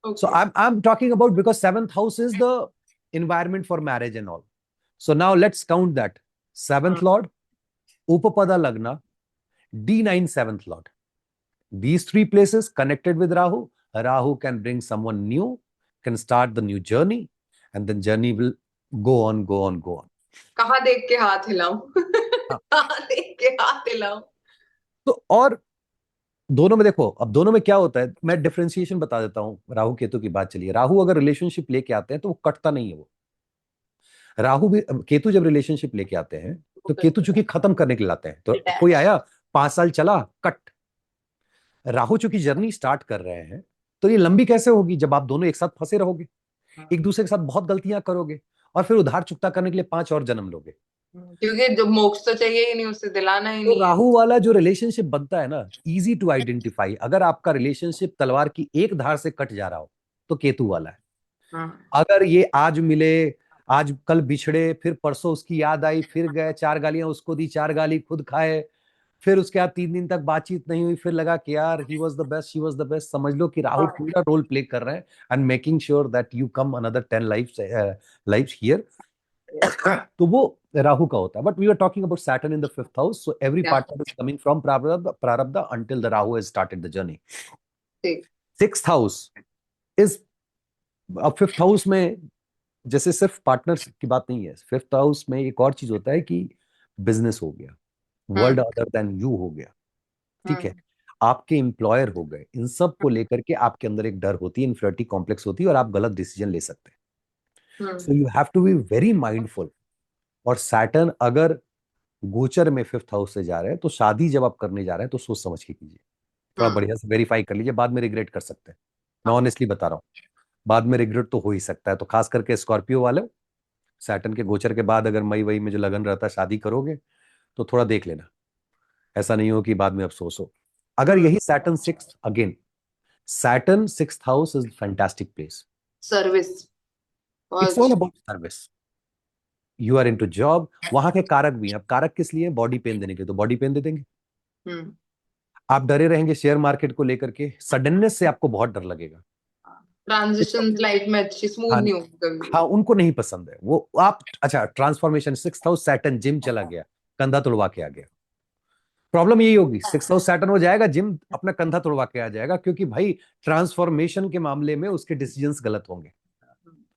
B: so
A: okay.
B: I'm talking about, because seventh house is the environment for marriage and all. So now let's count that. Seventh lord, Upapada Lagna, D9 seventh lord. These three places connected with Rahu. Rahu can bring someone new, can start the new journey, and then journey will go on, go on, go on.
A: कहाँ देख के हाथ हिलाऊं?
B: हाँ,
A: कहाँ देख के हाथ हिलाऊं?
B: तो और दोनों में देखो, अब दोनों में क्या होता है, मैं डिफरेंशिएशन बता देता हूं। राहु केतु की बात चलिए, राहु अगर रिलेशनशिप लेके आते हैं तो वो कटता नहीं है वो। राहु भी, केतु जब रिलेशनशिप लेके आते हैं, तो केतु चूंकि खत्म करने के लिए लाते हैं, तो कोई आया 5 साल चला, कट। राहु चूंकि जर्नी स्टार्ट कर रहे हैं, तो ये लंबी कैसे होगी जब आप दोनों एक साथ फंसे रहोगे, एक दूसरे के साथ बहुत गलतियां करोगे, और फिर उधार चुकता करने के लिए 5 और जन्म लोगे।
A: क्योंकि जो मोक्ष तो चाहिए ही नहीं, उससे दिलाना ही
B: तो
A: नहीं है।
B: राहु वाला जो रिलेशनशिप बनता है ना, इजी टू आइडेंटिफाई, अगर आपका रिलेशनशिप तलवार की एक धार से कट जा रहा हो, तो केतु वाला है।
A: हाँ।
B: अगर ये आज मिले, आज कल बिछड़े, फिर परसों उसकी याद आई, फिर गए, 4 गालियां उसको दी, 4 गाली खुद खाए, फिर उसके बाद 3 दिन तक बातचीत नहीं हुई, फिर लगा कि यार he was the best, she was the best, समझ लो कि राहु
A: हाँ।
B: पूरा रोल प्ले कर रहे हैं, and making sure that you come another 10 life here. तो वो राहु का होता है, but we are talking about Saturn in the fifth house, so every
A: क्या?
B: Partner is coming from prarabdha until the Rahu has started the journey.
A: ठीक।
B: Sixth house is, अब fifth house में जैसे सिर्फ पार्टनरशिप की बात नहीं है, फिफ्थ हाउस में एक और चीज होता है कि बिजनेस हो गया, world
A: hmm.
B: Other than you हो गया। ठीक है,
A: हम्म।
B: आपके एम्प्लॉयर हो गए, इन सब को लेकर के आपके अंदर एक डर होती है, इन्फिनिटी कॉम्प्लेक्स होती है, और आप गलत डिसीजन ले सकते हैं। So you have to be very mindful. और सैटर्न अगर गोचर में फिफ्थ हाउस से जा रहे हैं, तो शादी जब आप करने जा रहे हैं तो सोच समझ के कीजिए। थोड़ा बढ़िया से वेरीफाई कर लीजिए, बाद में रिग्रेट कर सकते हैं। मैं
A: हाँ।
B: ऑनेस्टली बता रहा हूँ, बाद में रिग्रेट तो हो ही सकता है। तो खास करके स्कॉर्पियो वाले, सैटर्न के गोचर के बाद अगर मई वई में जो लगन रहता है शादी करोगे, तो थोड़ा देख लेना, ऐसा नहीं हो कि बाद में अफसोस हो। अगर यही Saturn six again, Saturn six house is fantastic place.
A: Service
B: it's
A: बहुत।
B: All about service. You are into job. वहां के कारक भी हैं। अब कारक किस लिए? बॉडी पेन देने के, तो बॉडी पेन दे देंगे।
A: हम्म।
B: आप डरे रहेंगे शेयर मार्केट को लेकर के, सडननेस से आपको बहुत डर लगेगा।
A: ट्रांजिशन लाइफ में अच्छी स्मूथ
B: हाँ,
A: नहीं होगी कभी भी।
B: हाँ, उनको नहीं पसंद है वो। आप अच्छा, transformation six house Saturn, gym चला गया, कंधा तुड़वा के आ गया। प्रॉब्लम यही होगी, सिक्स हाउस सैटर्न हो जाएगा, जिम अपना कंधा तुड़वा के आ जाएगा, क्योंकि भाई ट्रांसफॉर्मेशन के मामले में उसके डिसीजंस गलत होंगे।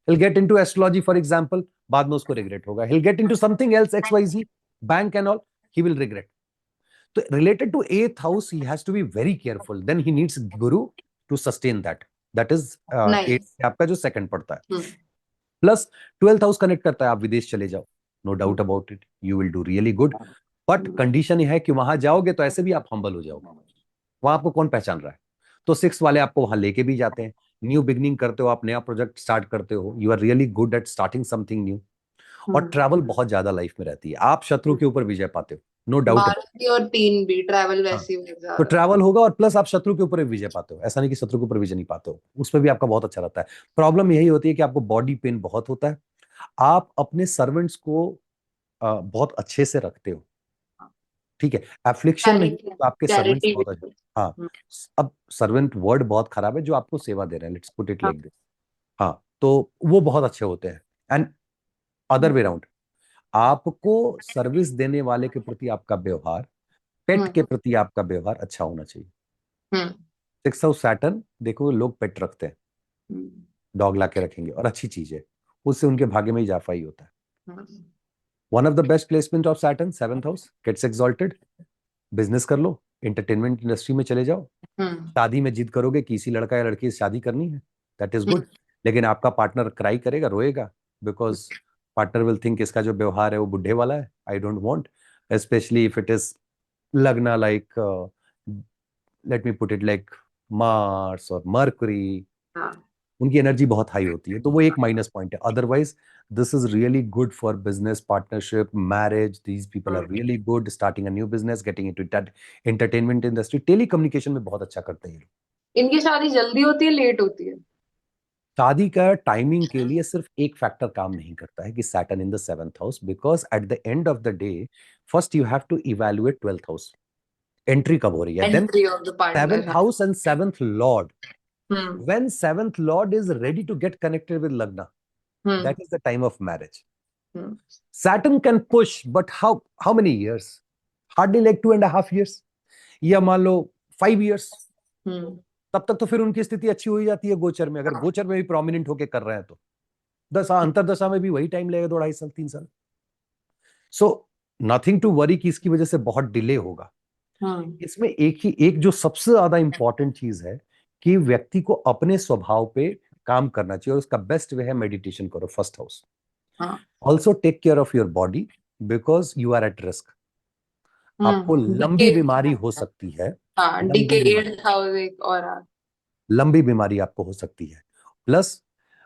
B: he'll get into astrology for example, बाद में उसको रिग्रेट होगा। he'll get into something else XYZ, bank and all, he will regret. तो related to eighth house he has to be very careful, then he needs guru to sustain that. That is
A: नहीं।
B: eighth आपका जो second पड़ता है, plus twelfth house connect करता है। आप विदेश चले जाओ, no doubt about it, you will do really good. But condition यह है कि वहां जाओगे तो ऐसे भी आप हम्बल हो जाओगे, वहां आपको कौन पहचान रहा है। तो सिक्स वाले आपको वहां लेके भी जाते हैं। न्यू बिगनिंग करते हो, आप नया प्रोजेक्ट स्टार्ट करते हो, you are really good at starting something new. और ट्रैवल बहुत ज्यादा लाइफ में रहती है, आप शत्रु के ऊपर विजय पाते हो, नो डाउट।
A: 12 की और 3 भी ट्रैवल
B: हाँ,
A: वैसी में
B: तो
A: ज्यादा।
B: ट्रैवल होगा और प्लस आप शत्रु के ऊपर भी विजय पाते हो, ऐसा नहीं कि शत्रु के ऊपर विजय नहीं पाते हो, उसमें भी आपका बहुत अच्छा रहता है। प्रॉब्लम यही होती है कि आपको बॉडी पेन बहुत होता है। आप अपने सर्वेंट्स को बहुत अच्छे से रखते हो, ठीक है, एफ्लिक्शन नहीं,
A: चैरिटी।
B: तो आपके सर्वेंट्स
A: चैरिटी भी।
B: बहुत अच्छे। हाँ, अब सर्वेंट वर्ड बहुत खराब है, जो आपको सेवा दे रहे हैं, लेट्स पुट इट
A: हाँ।
B: Like this. हाँ, तो वो बहुत अच्छे होते हैं। एंड अदर वे राउंड, आपको सर्विस देने वाले के प्रति आपका व्यवहार, पेट
A: हम्म।
B: के प्रति आपका व्यवहार अच्छा होना चाहिए।
A: हम्म।
B: सिक्स ऑफ सैटर्न देखो, लोग पेट रखते हैं,
A: हम्म।
B: डॉग ला के रखेंगे, और अच्छी चीज है, उससे उनके भाग्य में इजाफा ही होता है।
A: Hmm.
B: One of the best placement of Saturn seventh house, gets exalted. Business कर लो, एंटरटेनमेंट इंडस्ट्री में चले जाओ।
A: हम्म।
B: शादी में जिद करोगे कि इसी लड़का या लड़की से शादी करनी है, दैट इज
A: हम्म।
B: गुड। लेकिन आपका पार्टनर क्राई करेगा, रोएगा, बिकॉज पार्टनर विल थिंक इसका जो व्यवहार है वो बुढ़े वाला है। I don't want, specially if it is लगना like, let me put it like Mars और मर्करी,
A: हाँ।
B: उनकी एनर्जी बहुत हाई होती है, तो वो एक माइनस पॉइंट है। Otherwise this is really good for business partnership, marriage. These people are really good starting a new business, getting into entertainment industry, telecommunication में बहुत अच्छा करते हैं ये लोग।
A: इनकी शादी जल्दी होती है लेट होती है?
B: शादी का टाइमिंग के लिए सिर्फ एक फैक्टर काम नहीं करता है कि Saturn in the seventh house, because at the end of the day first you have to evaluate twelfth house, entry कब हो रही है, then
A: entry of the partner.
B: Seventh house and seventh lord.
A: Hmm.
B: When seventh lord is ready to get connected with Lagna,
A: hmm.
B: that is the time of marriage.
A: Hmm.
B: Saturn can push, but how many years? Hardly like 2.5 years. या मान लो 5 years।
A: हम्म।
B: तब तक तो फिर उनकी स्थिति अच्छी हो ही जाती है गोचर में, अगर गोचर में भी प्रोमिनेंट होके कर रहे हैं तो। दशा अंतरदशा में भी वही टाइम लगेगा, 2.5 साल 3 साल। सो नथिंग टू वरी कि इसकी वजह से बहुत डिले होगा।
A: हम्म।
B: इसमें एक जो सबसे ज्यादा इंपॉर्टेंट चीज है कि व्यक्ति को अपने स्वभाव पे काम करना चाहिए, और उसका बेस्ट वे है मेडिटेशन करो, फर्स्ट हाउस।
A: हाँ।
B: Also take care of your body, because you are at risk. आपको लंबी
A: डीके।
B: बीमारी हो सकती है।
A: हाँ, डीके
B: लंबी बीमारी,
A: 8 हाउस एक और
B: लंबी बीमारी आपको हो सकती है। प्लस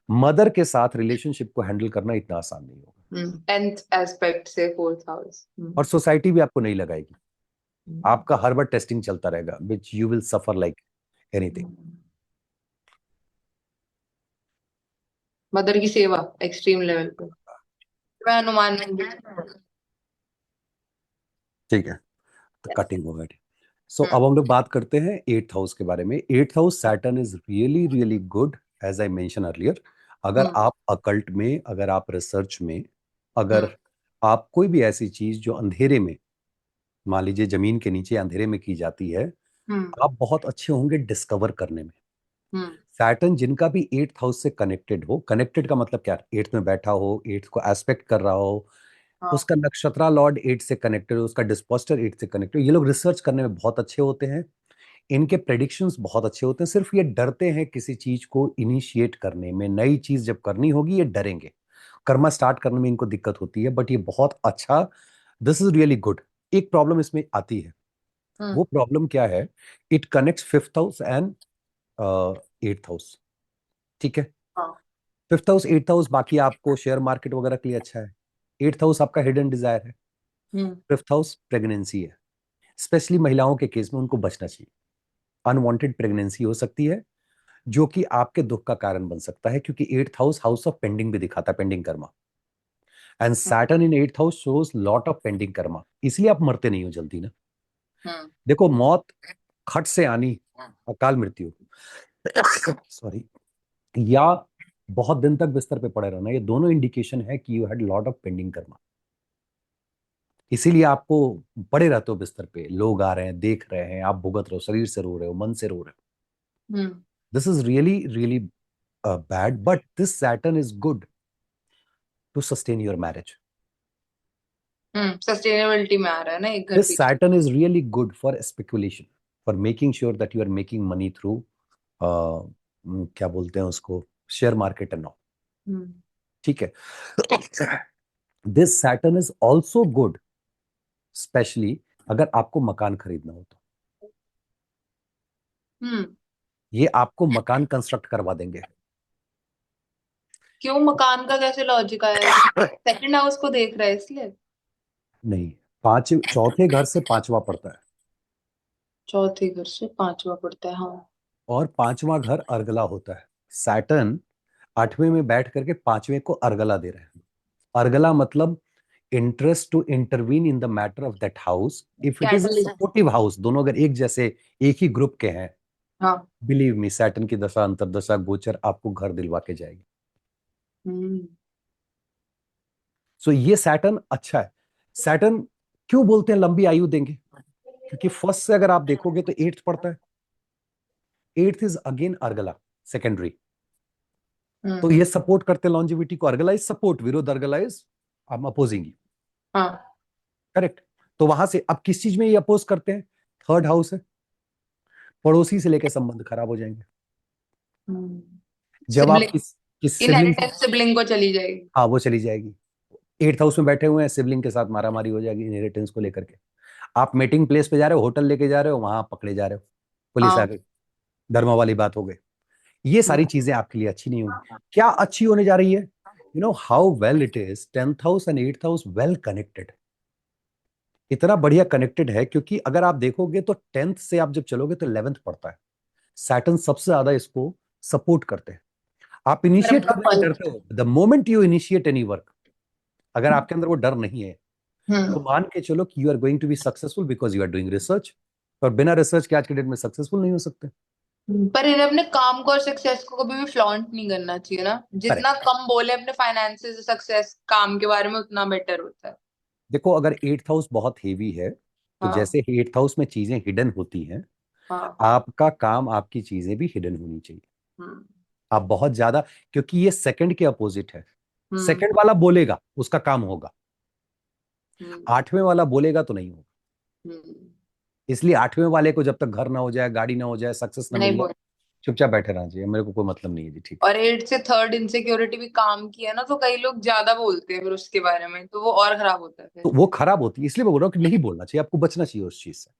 B: मदर के साथ रिलेशनशिप को हैंडल करना इतना आसान नहीं होगा।
A: 10th एस्पेक्ट से 4th हाउस।
B: और सोसाइटी भी आपको नहीं लगाएगी, आपका हर बार टेस्टिंग चलता रहेगा, which you will suffer like anything.
A: Mother की सेवा एक्सट्रीम लेवल पे। मैं हनुमान मंदिर।
B: ठीक है, तो
A: Yes.
B: कटिंग होगा। सो अब हम लोग बात करते हैं एट्थ हाउस के बारे में। Eighth house Saturn is really really good, as I mention earlier. अगर
A: हम्म।
B: आप अकल्ट में, अगर आप रिसर्च में, अगर
A: हम्म।
B: आप कोई भी ऐसी चीज जो अंधेरे में, मान लीजिए जमीन के नीचे अंधेरे में की जाती है,
A: हम्म।
B: आप बहुत अच्छे होंगे डिस्कवर करने में।
A: हम्म।
B: सैटर्न जिनका भी एट्थ हाउस से कनेक्टेड हो, कनेक्टेड का मतलब क्या, एट्थ में बैठा हो, एट्थ को एस्पेक्ट कर रहा हो,
A: हाँ।
B: उसका नक्षत्रा लॉर्ड एट से कनेक्टेड हो, उसका डिस्पोस्टर एट से कनेक्टेड हो, ये लोग रिसर्च करने में बहुत अच्छे होते हैं। इनके प्रेडिक्शंस बहुत अच्छे होते हैं, सिर्फ ये डरते हैं किसी चीज को इनिशिएट करने में। नई चीज जब करनी होगी ये डरेंगे, कर्मा स्टार्ट करने में इनको दिक्कत होती है, बट ये बहुत अच्छा, दिस इज रियली गुड। एक प्रॉब्लम इसमें आती है, वो प्रॉब्लम क्या है, it connects fifth house and eighth house. ठीक है,
A: हाँ।
B: फिफ्थ हाउस एट्थ हाउस बाकी आपको शेयर मार्केट वगैरह के लिए अच्छा है। एट्थ हाउस आपका हिडन डिजायर है।
A: हम्म।
B: फिफ्थ हाउस प्रेगनेंसी है। स्पेशली महिलाओं के केस में उनको बचना चाहिए। अनवांटेड प्रेगनेंसी हो सकती है जो कि आपके दुख का कारण बन सकता है, क्योंकि eighth house house of pending भी दिखाता है, pending Karma. And Saturn in eighth house shows lot of pending Karma, इसलिए आप मरते नहीं हो जल्दी ना।
A: हम्म।
B: देखो, मौत खट से आनी, अकाल मृत्यु, सॉरी, या बहुत दिन तक बिस्तर पे पड़े रहना, ये दोनों इंडिकेशन है कि you had lot of pending Karma. इसीलिए आपको पड़े रहते हो बिस्तर पे, लोग आ रहे हैं, देख रहे हैं, आप भुगत रहे हो, शरीर से रो रहे हो, मन से रो रहे
A: हम्म।
B: हो। This is really really bad, but this Saturn is good to sustain your marriage.
A: Sustainability में आ रहा है ना एक घर
B: This
A: पीछे।
B: Saturn is really good for speculation, for making sure that you are making money through uh, क्या बोलते हैं उसको, शेयर मार्केट एंड ऑल।
A: हम्म।
B: ठीक है। This Saturn is also good, specially अगर आपको मकान खरीदना हो तो।
A: हम्म।
B: ये आपको मकान कंस्ट्रक्ट करवा देंगे।
A: क्यों, मकान का कैसे लॉजिक आया इसमें? सेकंड हाउस को देख रहा है इसलिए?
B: नहीं, पांच चौथे घर से पांचवा पड़ता है,
A: चौथे घर से पांचवा पड़ता है, हाँ।
B: और पांचवा घर अर्गला होता है। सैटर्न आठवें में बैठ करके पांचवें को अर्गला दे रहे हैं। अर्गला मतलब interest to intervene in the matter of that house if it is a
A: catalyst.
B: Supportive house. दोनों अगर एक जैसे, एक ही ग्रुप के हैं,
A: हाँ।
B: बिलीव मी, सैटर्न की दशा अंतरदशा गोचर आपको घर दिलवा के जाएगी।
A: हम्म।
B: सो ये सैटर्न अच्छा है। सैटर्न क्यों बोलते हैं लंबी आयु देंगे? क्योंकि फर्स्ट से अगर आप देखोगे तो एट्थ पड़ता है। Eighth is again argala, secondary. तो
A: हम्म।
B: ये सपोर्ट करते हैं लॉन्जिविटी को। अर्गला is support, viruddha argala is I am opposing you.
A: हाँ।
B: करेक्ट। तो वहां से अब किस चीज में ये अपोज करते हैं? थर्ड हाउस है। पड़ोसी से लेकर संबंध खराब हो जाएंगे। जब आप
A: सिबलिंग,
B: किस सिबलिंग से,
A: इनहेरिटेंस सिबलिंग को चली जाएगी।
B: हाँ वो चली जाएगी। एट्थ हाउस में बैठे हुए हैं, सिबलिंग के साथ मारामारी हो जाएगी इनहेरिटेंस को लेकर के। आप मीटिंग प्लेस पे जा रहे हो, होटल लेके जा रहे हो, वहां पकड़े जा रहे हो, पुलिस आ
A: हाँ।
B: गई, धर्म वाली बात हो गई। ये
A: हम्म।
B: सारी चीजें आपके लिए अच्छी नहीं होंगी। क्या अच्छी होने जा रही है? You know how well it is, tenth house and eighth house well connected. इतना बढ़िया कनेक्टेड है, क्योंकि अगर आप देखोगे तो टेंथ से आप जब चलोगे तो 11th पड़ता है। सैटर्न सबसे ज्यादा इसको सपोर्ट करते हैं। आप
A: कर्म
B: इनिशिएट
A: का
B: करने में
A: फल।
B: डरते हो, the moment you initiate any work, अगर आपके अंदर वो डर नहीं है, तो
A: हम्म।
B: मान के चलो कि you are going to be successful because you are doing research. और बिना रिसर्च के आज के डेट में सक्सेसफुल नहीं हो सकते।
A: पर इन्हें अपने काम को और सक्सेस को कभी भी फ्लॉन्ट नहीं करना चाहिए ना। जितना
B: करेक्ट।
A: कम बोले अपने फाइनेंसेस सक्सेस काम के बारे में, उतना बेटर होता है।
B: देखो, अगर एट्थ हाउस बहुत हेवी है, तो
A: हाँ।
B: जैसे एट्थ हाउस में चीजें हिडन होती हैं,
A: हाँ।
B: आपका काम, आपकी चीजें भी हिडन होनी चाहिए।
A: हम्म।
B: आप बहुत ज्यादा, क्योंकि ये सेकंड के अपोजिट है।
A: हम्म।
B: सेकंड वाला बोलेगा, उसका काम होगा।
A: हम्म।
B: आठवें वाला बोलेगा तो नहीं होगा।
A: हम्म।
B: इसलिए आठवें वाले को जब तक घर ना हो जाए, गाड़ी ना हो जाए, सक्सेस ना
A: नहीं
B: मिल जाए,
A: बोल।
B: चुपचाप बैठे रहना चाहिए, मेरे को कोई मतलब नहीं है जी, ठीक है।
A: और एट से थर्ड इनसिक्योरिटी भी काम की है ना, तो कई लोग ज्यादा बोलते हैं फिर उसके बारे में, तो वो और खराब होता है फिर।
B: तो वो खराब होती है, इसलिए मैं बोल रहा हूँ कि नहीं बोलना चाहिए, आपको बचना चाहिए उस चीज से।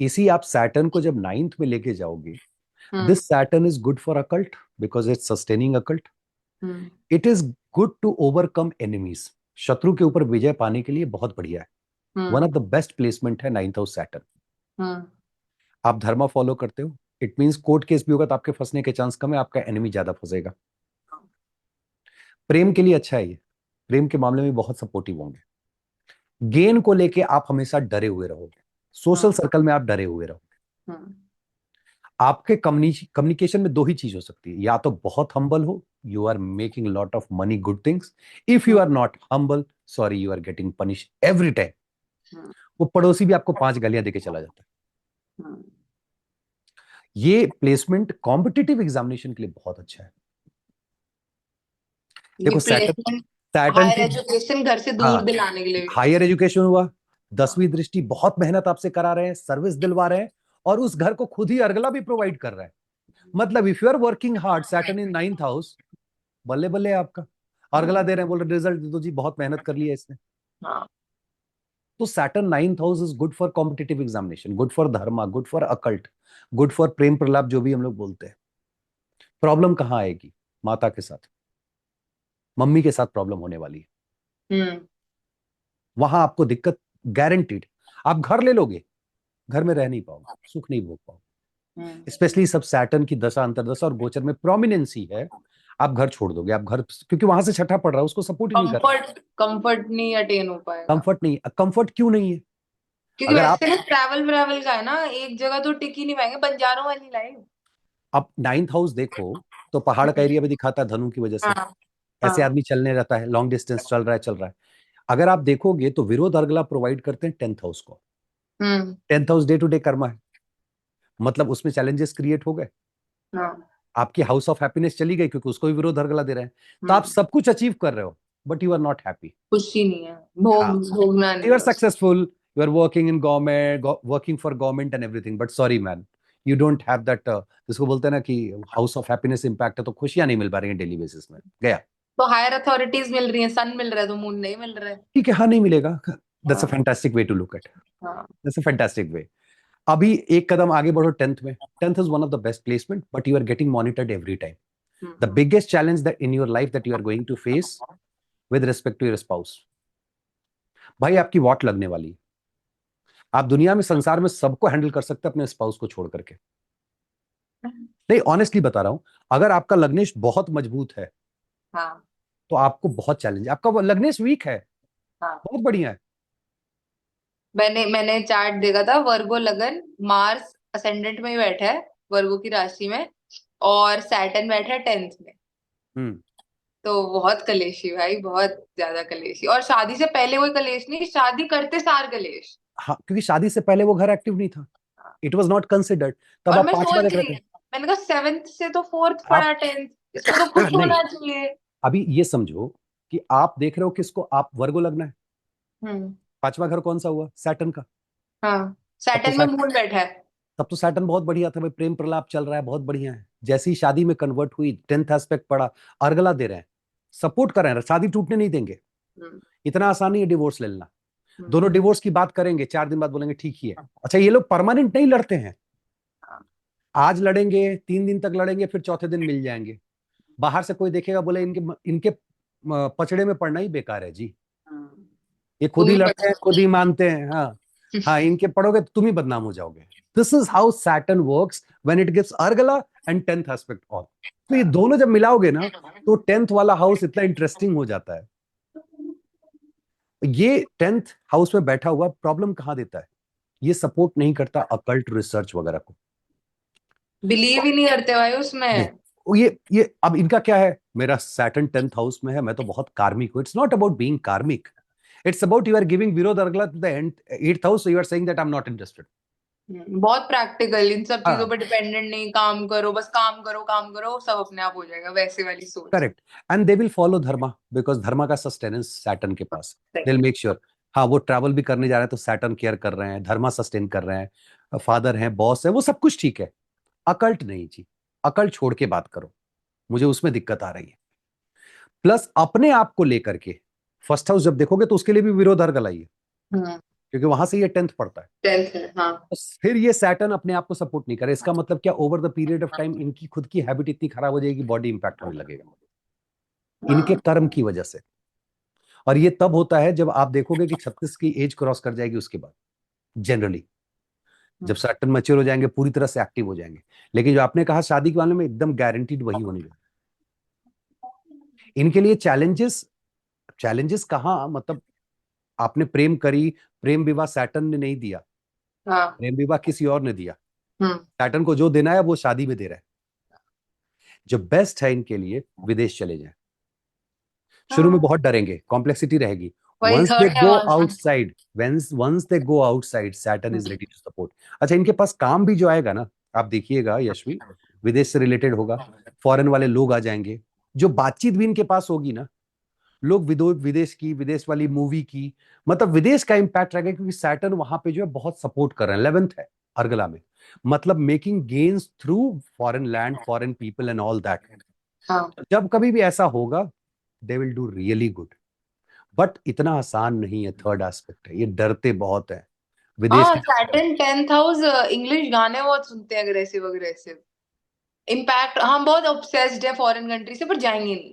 B: इसी आप सैटर्न को जब नाइन्थ में लेके जाओगे,
A: hmm.
B: This Saturn is good for occult because it's sustaining occult.
A: Hmm.
B: It is good to overcome enemies. शत्रु के ऊपर विजय पाने के लिए बहुत बढ़िया है। One
A: hmm.
B: Of the best placement है नाइन्थ हाउस सैटर्न।
A: हम्म।
B: आप धर्म फॉलो करते हो, इट मीन्स कोर्ट केस भी होगा तो आपके फंसने के चांस कम है, आपका एनिमी ज्यादा फंसेगा। प्रेम के लिए अच्छा है ये। प्रेम के मामले में बहुत सपोर्टिव होंगे। गेन को लेके आप हमेशा डरे हुए रहोगे। सोशल
A: हाँ।
B: सर्कल में आप डरे हुए रहोगे।
A: हम्म।
B: आपके कम्युनिकेशन में दो ही चीज हो सकती है, या तो बहुत हम्बल हो, you are making lot of money good things. If you
A: hmm.
B: Are not humble, sorry, you are getting punish every time.
A: Hmm.
B: वो पड़ोसी भी आपको 5 गालियां देके चला जाता है।
A: हम्म।
B: ये प्लेसमेंट कॉम्पिटिटिव एग्जामिनेशन के लिए बहुत अच्छा है।
A: ये
B: देखो सैटर्न,
A: प्लेसमेंट
B: सैटर्न
A: हायर
B: की,
A: एजुकेशन घर से दूर
B: हाँ,
A: दिलाने के लिए भी अच्छा
B: हायर एजुकेशन हुआ,
A: है। हाँ।
B: 10वीं दृष्टि, बहुत मेहनत आपसे करा रहे हैं, सर्विस दिलवा रहे हैं, और उस घर को खुद ही अर्गला भी प्रोवाइड कर रहा है। मतलब if you are working hard, Saturn in ninth house, बल्ले बल्ले है आपका। अर्गला
A: हम्म।
B: दे रहे हैं, बोल रहे रिजल्ट दे दो जी, बहुत मेहनत कर लिया इसने।
A: हाँ।
B: तो Saturn 9th house is good for competitive examination, good for dharma, good for occult, good for prem pralap, जो भी हम लोग बोलते हैं। प्रॉब्लम कहाँ आएगी? माता के साथ, मम्मी के साथ प्रॉब्लम होने वाली है।
A: हम्म।
B: वहां आपको दिक्कत गारंटीड। आप घर ले लोगे, घर में रह नहीं पाओगे, सुख नहीं भोग पाओगे।
A: हम्म।
B: स्पेशली सब सैटर्न की दशा अंतर्दशा और गोचर में प्रोमिनेंसी है, आप घर छोड़ दोगे। आप घर, क्योंकि वहां से छठा पड़ रहा है, उसको सपोर्ट ही नहीं कर रहा।
A: कंफर्ट नहीं अटेन हो पाएगा।
B: कंफर्ट नहीं, कंफर्ट क्यों नहीं है?
A: क्योंकि
B: अगर आप,
A: वैसे ना ट्रैवल व्रैवल का है ना, एक जगह तो टिक ही नहीं पाएंगे, बंजारों वाली लाइफ।
B: आप 9th हाउस देखो तो पहाड़ का एरिया भी दिखाता है धनु की वजह से।
A: हाँ।
B: ऐसे
A: हाँ।
B: आदमी चलने रहता है, लॉन्ग डिस्टेंस चल रहा है, चल रहा है। अगर आप देखोगे तो विरोध अर्गला प्रोवाइड करते हैं 10th हाउस को।
A: हम्म।
B: 10th house day to day karma है, मतलब उसमें चैलेंजेस क्रिएट हो गए।
A: हाँ।
B: आपकी हाउस ऑफ हैप्पीनेस चली गई क्योंकि उसको भी विरोध अर्गला दे रहे हैं। तो आप
A: हम्म।
B: सब कुछ अचीव कर रहे हो, but you are not happy.
A: खुशी नहीं है,
B: हाँ,
A: भोगना
B: you
A: नहीं
B: are
A: है उसको।
B: successful, you are working in government, working for government and everything, but sorry man, you don't have that, जिसको बोलते हैं ना कि हाउस ऑफ हैप्पीनेस इंपैक्ट है, तो खुशियां नहीं मिल पा रही हैं डेली बेसिस में। गया।
A: तो हायर अथॉरिटीज मिल रही है, सन मिल रहा है, तो मून नहीं मिल रहा है।
B: ठीक है, हाँ, नहीं मिलेगा। दैट्स अ
A: हाँ।
B: Fantastic way to look at,
A: हाँ।
B: That's a fantastic way. अभी एक कदम आगे बढ़ो 10th में। 10th is one of the best placement, but you are getting monitored every time. The
A: hmm.
B: Biggest challenge that in your life that you are going to face with respect to your spouse, भाई आपकी what लगने वाली है। आप दुनिया में, संसार में सबको हैंडल कर सकते हैं अपने स्पाउस को छोड़ करके। नहीं, ऑनेस्टली बता रहा हूं, अगर आपका लग्नेश बहुत मजबूत है
A: हाँ।
B: तो आपको बहुत चैलेंज। आपका लग्नेश वीक है,
A: हाँ।
B: बहुत बढ़िया है।
A: मैंने मैंने चार्ट देखा था, वर्गो लगन, मार्स असेंडेंट में ही बैठा है, वर्गो की राशि में, और सैटर्न बैठा है 10th में।
B: हम्म।
A: तो बहुत कलेशी भाई, बहुत ज्यादा कलेशी, और शादी से पहले कोई कलेश नहीं, शादी करते सार कलेश।
B: हाँ, क्योंकि शादी से पहले वो घर एक्टिव नहीं था, इट वॉज नॉट कंसिडर्ड। तब
A: और
B: आप
A: मैं
B: पांचवा
A: सोच
B: देख
A: रही,
B: रहे थे।
A: मैंने कहा 7th से तो 4th
B: आप
A: पढ़ा, 10th, इसको तो खुश
B: नहीं,
A: होना चाहिए।
B: अभी ये समझो कि आप देख रहे हो किसको, आप वर्गो लगना है।
A: हम्म।
B: पांचवा घर कौन सा हुआ? सैटर्न का।
A: हाँ,
B: तब तो
A: सैटर्न में मून बैठा है।
B: तब तो सैटर्न बहुत बढ़िया था भाई, प्रेम प्रलाप चल रहा है, बहुत बढ़िया है। जैसे ही शादी में कन्वर्ट हुई, 10th एस्पेक्ट पड़ा, अर्गला दे रहे हैं, सपोर्ट कर रहे हैं, शादी टूटने नहीं देंगे।
A: हम्म।
B: इतना आसान नहीं है डिवोर्स ले लेना।
A: हम्म।
B: दोनों डिवोर्स की बात करेंगे, 4 दिन बाद बोलेंगे ठीक ही है। अच्छा, ये लोग परमानेंट नहीं लड़ते हैं।
A: हाँ।
B: आज लड़ेंगे, 3 दिन तक लड़ेंगे, फिर चौथे दिन मिल जाएंगे। बाहर से कोई देखेगा, बोले इनके इनके पचड़े में पड़ना ही बेकार है जी,
A: हाँ।
B: ये खुद
A: तुम
B: ही
A: ही
B: लड़ते हैं, खुद
A: पढ़।
B: ही मानते हैं। हाँ, हाँ, इनके पढ़ोगे तो तुम ही बदनाम हो जाओगे। This is how Saturn works when it gives argala and 10th aspect all. तो ये दोनों जब मिलाओगे ना, तो 10th वाला हाउस इतना इंटरेस्टिंग हो जाता है। ये 10th हाउस में बैठा हुआ प्रॉब्लम कहाँ देता है? ये सपोर्ट नहीं करता अकल्ट रिसर्च वगैरह को।
A: बिलीव ही नहीं करते भाई
B: नहीं,
A: उसमें।
B: ये अब इनका क्या है, मेरा सैटर्न 10th हाउस में है, मैं तो बहुत कार्मिक हूं। It's not about being karmic, it's about you are giving virodh argala to the 8th house, so you are saying that I am not interested.
A: बहुत प्रैक्टिकल, इन सब चीजों
B: हाँ,
A: पे डिपेंडेंट नहीं, काम करो बस, काम करो काम करो, सब अपने आप हो जाएगा, वैसे वाली सोच।
B: Correct. And they will follow dharma, because dharma का सस्टेनेंस सैटर्न के पास। दे
A: सही।
B: Will make sure. हाँ, वो ट्रैवल भी करने जा रहे हैं तो सैटर्न केयर कर रहे हैं, धर्मा सस्टेन कर रहे हैं, फादर हैं, बॉस है, वो सब कुछ ठीक है। अकल्ट नहीं जी, अकल्ट छोड़ के बात करो, मुझे उसमें दिक्कत आ रही है। प्लस अपने आप को लेकर के फर्स्ट हाउस जब देखोगे तो उसके लिए भी विरोध अर्गल गलाई है,
A: हम्म।
B: क्योंकि वहां से ये 10th पड़ता है।
A: 10th है, हाँ।
B: तो फिर ये सैटर्न अपने आप को सपोर्ट नहीं करे, इसका मतलब क्या, over the period of time इनकी खुद की हैबिट इतनी खराब हो जाएगी, बॉडी इंपैक्ट होने लगेगा इनके
A: हाँ।
B: कर्म की वजह से। और ये तब होता है जब आप देखोगे कि 36 की एज क्रॉस कर जाएगी, उसके बाद जनरली जब सैटर्न मैच्योर हो जाएंगे, पूरी तरह से एक्टिव हो जाएंगे। लेकिन जो आपने कहा शादी के मामले में, एकदम गारंटीड वही होने लगा। इनके लिए चैलेंजेस, चैलेंजेस कहाँ, मतलब आपने प्रेम करी, प्रेम विवाह सैटर्न ने नहीं दिया,
A: हाँ।
B: प्रेम विवाह किसी और ने दिया।
A: हम्म।
B: सैटर्न को जो देना है वो शादी में दे रहा है। जो बेस्ट है इनके लिए, विदेश चले जाएं। शुरू में
A: हाँ,
B: बहुत डरेंगे, कॉम्प्लेक्सिटी रहेगी।
A: वही
B: once they
A: third
B: go
A: house.
B: Outside, once they go outside, Saturn is ready to support. अच्छा, इनके पास काम भी जो आएगा ना, आप देखिएगा यशवी, विदेश से रिलेटेड होगा, फॉरेन वाले लोग आ जाएंगे। जो बातचीत भी इनके पास होगी ना, लोग विदेश की, विदेश वाली मूवी की, मतलब विदेश का इंपैक्ट रहेगा, क्योंकि सैटर्न वहां पे जो है बहुत सपोर्ट कर रहे हैं। 11th है अर्गला में, मतलब making gains through foreign land, foreign people and all that.
A: हाँ।
B: जब कभी भी ऐसा होगा, they will do really good. But इतना आसान नहीं है, थर्ड एस्पेक्ट है, ये डरते बहुत है विदेश
A: हाँ,
B: के जब।
A: सैटर्न 10th हाउस इंग्लिश गाने बहुत सुनते हैं, अग्रेसिव अग्रेसिव। इम्पैक्ट, हम बहुत ऑब्सेस्ड है फॉरेन कंट्री से, पर जाएंगे नहीं।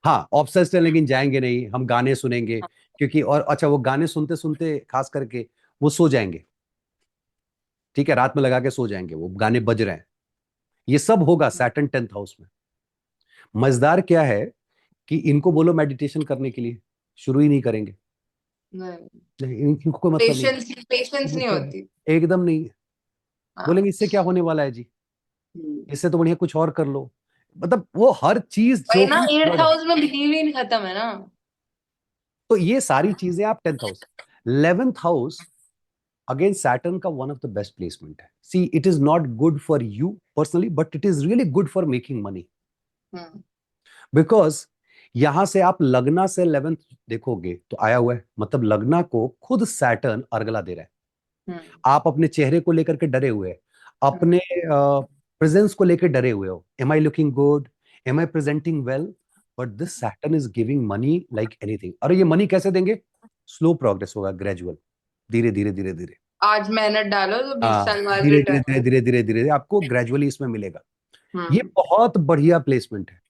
B: हाँ ऑब्सेस्ड है, लेकिन जाएंगे नहीं, हम गाने सुनेंगे क्योंकि, और अच्छा वो गाने सुनते सुनते खास करके वो सो जाएंगे। ठीक है, रात में लगा के सो जाएंगे, वो गाने बज रहे हैं। ये सब होगा सैटर्न 10th हाउस में। मजेदार क्या है कि इनको बोलो मेडिटेशन करने के लिए, शुरू ही नहीं करेंगे।
A: नहीं,
B: नहीं, इनको कोई मतलब नहीं,
A: पेशेंस पेशेंस नहीं
B: मतलब
A: होती।
B: एकदम नहीं।
A: हाँ।
B: बोलेंगे इससे क्या होने वाला है जी,
A: हम्म।
B: इससे तो बढ़िया कुछ और कर लो। मतलब वो हर चीज
A: वही
B: जो
A: ना,
B: भी
A: एट्थ
B: थर्ड।
A: हाउस में बिलीव ही नहीं, खत्म है ना।
B: तो ये सारी चीजें आप 10th house. 11th house, again Saturn का one of the best placement है। See it is not good for you personally, but it is really good for making money.
A: Hmm.
B: Because यहां से आप लगना से 11th देखोगे तो आया हुआ है, मतलब लगना को खुद सैटर्न अर्गला दे रहा है।
A: हम्म।
B: आप अपने चेहरे को लेकर के डरे हुए हैं,
A: हम्म।
B: अपने प्रेजेंस को लेकर डरे हुए हो, am I looking good, am I presenting well. But this Saturn is giving money like anything. और ये मनी कैसे देंगे? स्लो प्रोग्रेस होगा, ग्रेजुअल, धीरे धीरे धीरे धीरे।
A: आज मेहनत डालो तो 20 साल बाद
B: धीरे धीरे धीरे
A: रिटर्न।
B: धीरे धीरे धीरे आपको ग्रेजुअली इसमें मिलेगा। ये
A: हम्म।
B: बहुत बढ़िया प्लेसमेंट है।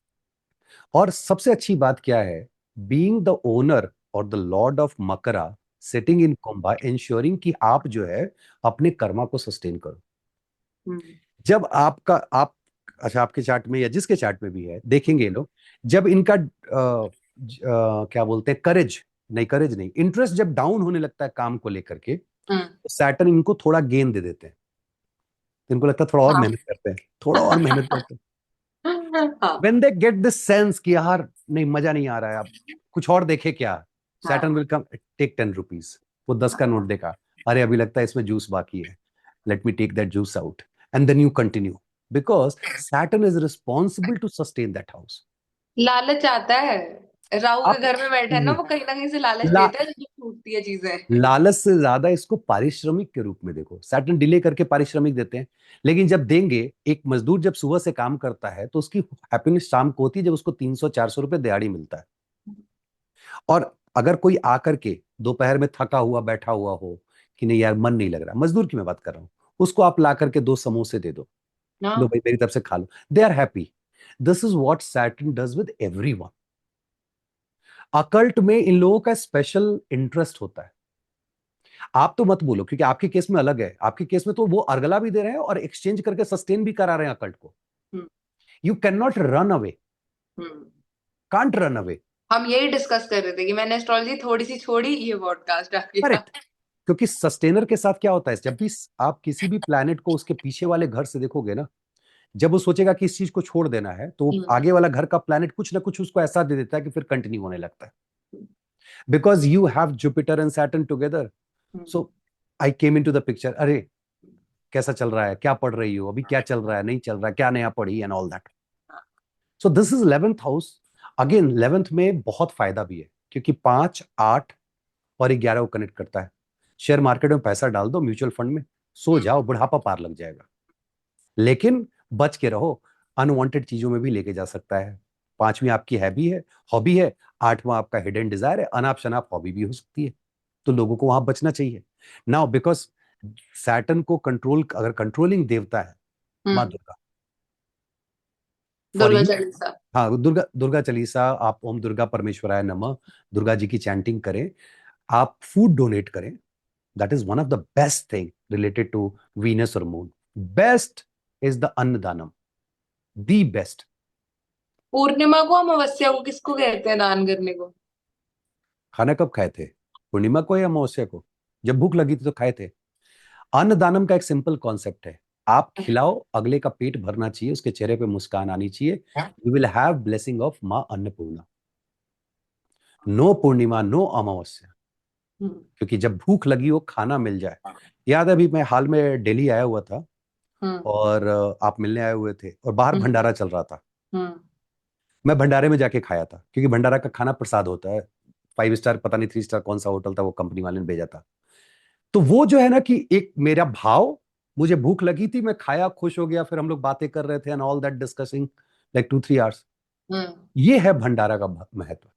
B: और सबसे अच्छी बात क्या है, बीइंग द ओनर और द लॉर्ड ऑफ मकरा सिटिंग इन कुंभा, इंश्योरिंग कि आप जो है अपने कर्मा को सस्टेन करो।
A: हम्म।
B: जब आपका आप, अच्छा आपके चार्ट में या जिसके चार्ट में भी है देखेंगे ये लोग, जब इनका क्या बोलते हैं, करेज, नहीं करेज नहीं, इंटरेस्ट जब डाउन होने लगता है काम को लेकर के,
A: हम्म।
B: तो सैटर्न इनको थोड़ा गेन दे देते हैं। तो इनको लगता है थोड़ा और
A: हाँ।
B: मेहनत करते हैं, थोड़ा और मेहनत करते हैं।
A: हाँ।
B: When they get this sense कि यार नहीं मजा नहीं आ रहा है, अब कुछ और देखे क्या, सैटर्न
A: हाँ।
B: Will come, take 10 rupees. वो 10 का नोट देखा, अरे अभी लगता है इसमें जूस बाकी है, let me take that juice out, and then you continue, because Saturn is responsible to sustain that house.
A: लालच आता है। राहु के
B: आप
A: घर में बैठा है ना,
B: नहीं,
A: वो कहीं ना कहीं से लालच
B: ला,
A: देता है जब टूटती है चीजें।
B: लालच से ज्यादा इसको पारिश्रमिक के रूप में देखो, सैटर्न डिले करके पारिश्रमिक देते हैं। लेकिन जब देंगे, एक मजदूर जब सुबह से काम करता है तो उसकी हैप्पीनेस शाम को होती है जब उसको 300-400 रुपए दिहाड़ी मिलता है। और अगर कोई आकर के दोपहर में थका हुआ बैठा हुआ हो कि नहीं यार मन नहीं लग रहा, मजदूर की मैं बात कर रहा हूं, उसको आप ला करके 2 समोसे दे दो, लो
A: हाँ।
B: भाई मेरी तरफ से खा लो, they are happy. This is what Saturn does with everyone. Occult में इन लोगों का स्पेशल इंटरेस्ट होता है। आप तो मत बोलो, क्योंकि आपके केस में अलग है, आपके केस में तो वो अर्गला भी दे रहे हैं और एक्सचेंज करके सस्टेन भी करा रहे हैं अकल्ट को।
A: Hmm.
B: You can not run away,
A: hmm.
B: Can't run away.
A: हम यही डिस्कस कर रहे थे कि मैंने एस्ट्रोलॉजी थोड़ी सी छोड़ी, ये पॉडकास्ट आ गया।
B: करेक्ट। क्योंकि सस्टेनर के साथ क्या होता है, जब भी आप किसी भी प्लैनेट को उसके पीछे वाले घर से देखोगे ना, जब वो सोचेगा कि इस चीज को छोड़ देना है, तो
A: हम्म।
B: आगे वाला घर का प्लैनेट कुछ ना कुछ उसको ऐसा दे देता है कि फिर कंटिन्यू होने लगता है। Because you have Jupiter and Saturn together.
A: Hmm.
B: So I came in to the picture, अरे कैसा चल रहा है, क्या पढ़ रही हो अभी, क्या चल रहा है नहीं चल रहा है, क्या नया पढ़ी, and all that. So this is 11th house. Again 11th में बहुत फायदा भी है, क्योंकि 5, 8 और 11 को कनेक्ट करता है। शेयर मार्केट में पैसा डाल दो, म्यूचुअल फंड में, सो जाओ, बुढ़ापा पार लग जाएगा। लेकिन बच के रहो, अनवांटेड चीजों में भी लेके जा सकता है। 5वीं आपकी हैबी है, हॉबी है। 8वां आपका हिडन डिजायर है, अनाप शनाप हॉबी भी हो सकती है। तो लोगों को वहां बचना चाहिए। नाउ बिकॉज सैटर्न को कंट्रोल, अगर कंट्रोलिंग देवता है माँ
A: हम्म।
B: Durga, for
A: Durga
B: you,
A: Chalisa.
B: हाँ दुर्गा, दुर्गा चालीसा, आप ओम दुर्गा परमेश्वराय नमः, दुर्गा जी की चैंटिंग करें, आप फूड डोनेट करें। That is one of the best thing related to Venus और Moon. Best is the annadanam, the best.
A: Purnima को, अमावस्या को किसको कहते हैं दान करने को?
B: खाना कब खाए थे, पूर्णिमा को या अमावस्या को? जब भूख लगी थी तो खाए थे। अन्नदानम का एक सिंपल कॉन्सेप्ट है, आप खिलाओ, अगले का पेट भरना चाहिए, उसके चेहरे पे मुस्कान आनी चाहिए। You will have blessing of माँ अन्नपूर्णा। नो पूर्णिमा, नो अमावस्या।
A: हम्म।
B: क्योंकि जब भूख लगी हो, खाना मिल जाए। याद है, अभी मैं हाल में दिल्ली आया हुआ था,
A: हम्म।
B: और आप मिलने आए हुए थे, और बाहर
A: हम्म।
B: भंडारा चल रहा था।
A: हम्म।
B: मैं भंडारे में जाके खाया था, क्योंकि भंडारा का खाना प्रसाद होता है। 5 स्टार, पता नहीं 3 स्टार कौन सा होटल था, वो कंपनी वाले ने भेजा था। तो वो जो है ना कि एक मेरा भाव, मुझे भूख लगी थी, मैं खाया, खुश हो गया, फिर हम लोग बातें कर रहे थे and all that, discussing like 2-3 hours.
A: Hmm.
B: ये है भंडारा का महत्व।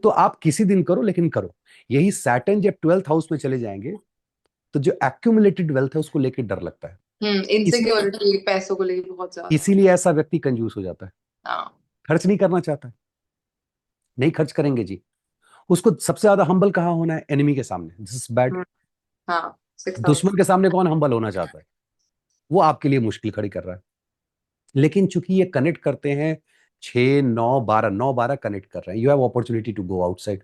B: तो आप किसी दिन करो, लेकिन करो। यही सैटर्न जब 12th हाउस में चले जाएंगे तो जो एक्यूमुलेटेड वेल्थ है उसको लेकर डर लगता है। इसीलिए
A: इनसिक्योरिटी पैसों को लेके बहुत ज्यादा।
B: इसीलिए ऐसा व्यक्ति कंजूस हो जाता है,
A: हाँ।
B: खर्च नहीं करना चाहता है। नहीं खर्च करेंगे जी। उसको सबसे ज्यादा हम्बल कहाँ होना है? एनिमी के सामने, दिस इज बैड।
A: हम्म, हाँ, 6 हाउस।
B: दुश्मन के सामने कौन हम्बल होना चाहता है? वो आपके लिए मुश्किल खड़ी कर रहा है। लेकिन चूंकि ये कनेक्ट करते हैं 6 9 12 9 12 कनेक्ट कर रहे हैं, you have opportunity to go outside.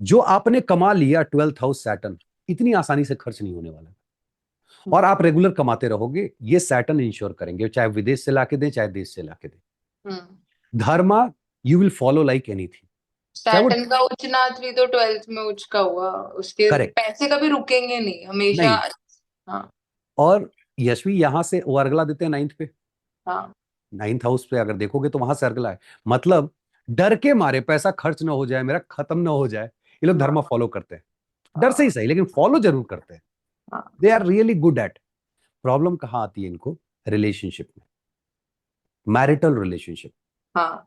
B: जो आपने कमा लिया 12th हाउस सैटर्न, इतनी आसानी से खर्च नहीं होने वाला। और आप रेगुलर कमाते रहोगे, ये सैटर्न इंश्योर करेंगे, चाहे विदेश से लाके दें चाहे देश से लाके दें। Dharma you will follow like anything, चाहे वो
A: सैटर्न का उच्च नाच भी तो 12th में उच्च का हुआ, उसके
B: करेक्ट
A: पैसे कभी रुकेंगे नहीं हमेशा।
B: नहीं।
A: हाँ।
B: और यशवी यहां से वो अर्गला देते हैं 9th पे।
A: हाँ।
B: 9th हाउस पे अगर देखोगे तो वहां से अर्गला है। मतलब डर के मारे पैसा खर्च ना हो जाए, मेरा खत्म ना हो जाए, ये लोग धर्मा
A: हाँ।
B: फॉलो करते हैं। डर से
A: हाँ।
B: ही सही, लेकिन फॉलो जरूर करते हैं।
A: हाँ।
B: They are really good at. Problem कहाँ आती है इनको? रिलेशनशिप में, मैरिटल रिलेशनशिप।
A: हाँ।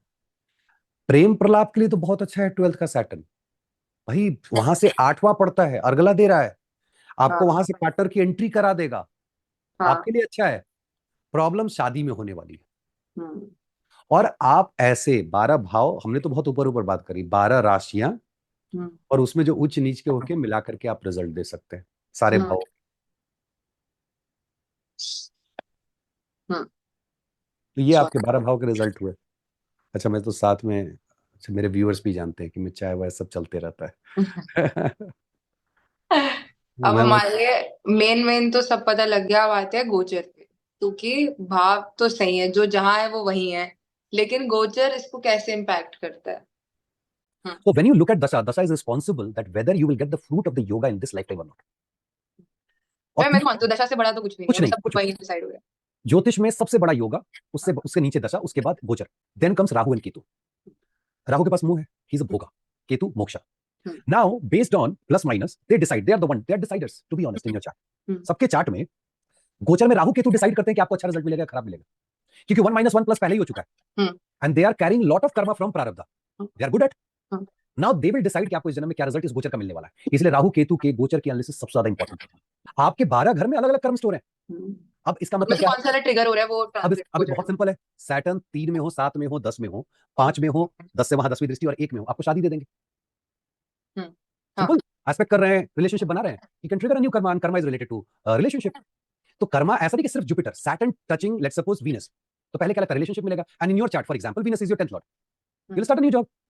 B: प्रेम प्रलाप के लिए तो बहुत अच्छा है 12th का सैटर्न। भाई वहां से 8वां पड़ता है, अर्गला दे रहा है आपको,
A: हाँ।
B: वहां से पार्टनर की एंट्री करा देगा,
A: हाँ।
B: आपके लिए अच्छा है। प्रॉब्लम शादी में होने वाली है।
A: हम्म।
B: और आप ऐसे 12 भाव, हमने तो बहुत ऊपर ऊपर बात करी, 12 राशियां,
A: हम्म।
B: और उसमें जो उच्च नीच के होके मिला करके आप रिजल्ट दे सकते हैं सारे
A: हम्म।
B: भाव।
A: हम्म।
B: तो ये आपके
A: सॉरी।
B: 12 भाव के रिजल्ट हुए। अच्छा, मैं तो साथ में, अच्छा मेरे व्यूअर्स भी जानते हैं कि मैं चाय वाय सब चलते रहता है।
A: अब
B: मैं
A: हमारे लिए मेन मेन तो सब पता लग गया, अब आते हैं गोचर पे। क्योंकि भाव तो सही है, जो जहां है वो वही है, लेकिन गोचर इसको कैसे इम्पैक्ट करता है। हम्म।
B: So when you look at dasha, dasha is responsible that whether you will get the fruit of the yoga in this lifetime or not. और
A: मैं मानती हूँ दशा से बड़ा तो कुछ भी नहीं है,
B: कुछ
A: अभी
B: नहीं,
A: सब
B: कुछ
A: वही डिसाइड हो गया।
B: ज्योतिष में सबसे बड़ा योगा, उससे उसके नीचे दशा, उसके बाद गोचर, then comes Rahu and Ketu. Rahu के पास मुंह है, he is a bhoga, Ketu moksha.
A: Hmm.
B: Now based on plus minus they decide, they are the one, they are deciders to be honest in your chart. सबके चार्ट में गोचर में राहु केतु डिसाइड करते हैं कि आपको अच्छा रिजल्ट मिलेगा खराब मिलेगा, क्योंकि 1 - 1 प्लस पहले ही हो चुका है। And they are carrying lot of karma from prarabdha, they are good at. Now they will decide कि आपको इस जन्म में क्या रिजल्ट इस गोचर का मिलने वाला है। इसलिए राहु केतु के गोचर की एनालिसिस सबसे ज्यादा इंपॉर्टेंट है। आपके 12 घर में अलग अलग कर्म स्टोर है। अब इसका मतलब
A: मुझे
B: क्या
A: कौन सा ट्रिगर हो रहा है वो
B: अब
A: ट्रांसलेट हो
B: बहुत
A: जाएगा।
B: सिंपल है। सैटर्न 3 में हो, 7 में हो, 10 में हो, 5 में हो, 10 से वहां 10वीं दृष्टि, और 1 में हो, आपको शादी दे देंगे।
A: हाँ।
B: सिंपल। एस्पेक्ट कर रहे हैं, रिलेशनशिप बना रहे हैं, you can trigger a new karma, and karma is related to relationship. तो कर्मा ऐसा नहीं कि सिर्फ Jupiter, Saturn touching let's suppose Venus, तो पहले क्या लगता है? रिलेशनशिप मिलेगा। And in your chart for example Venus is your 10th lord, you will start a new job.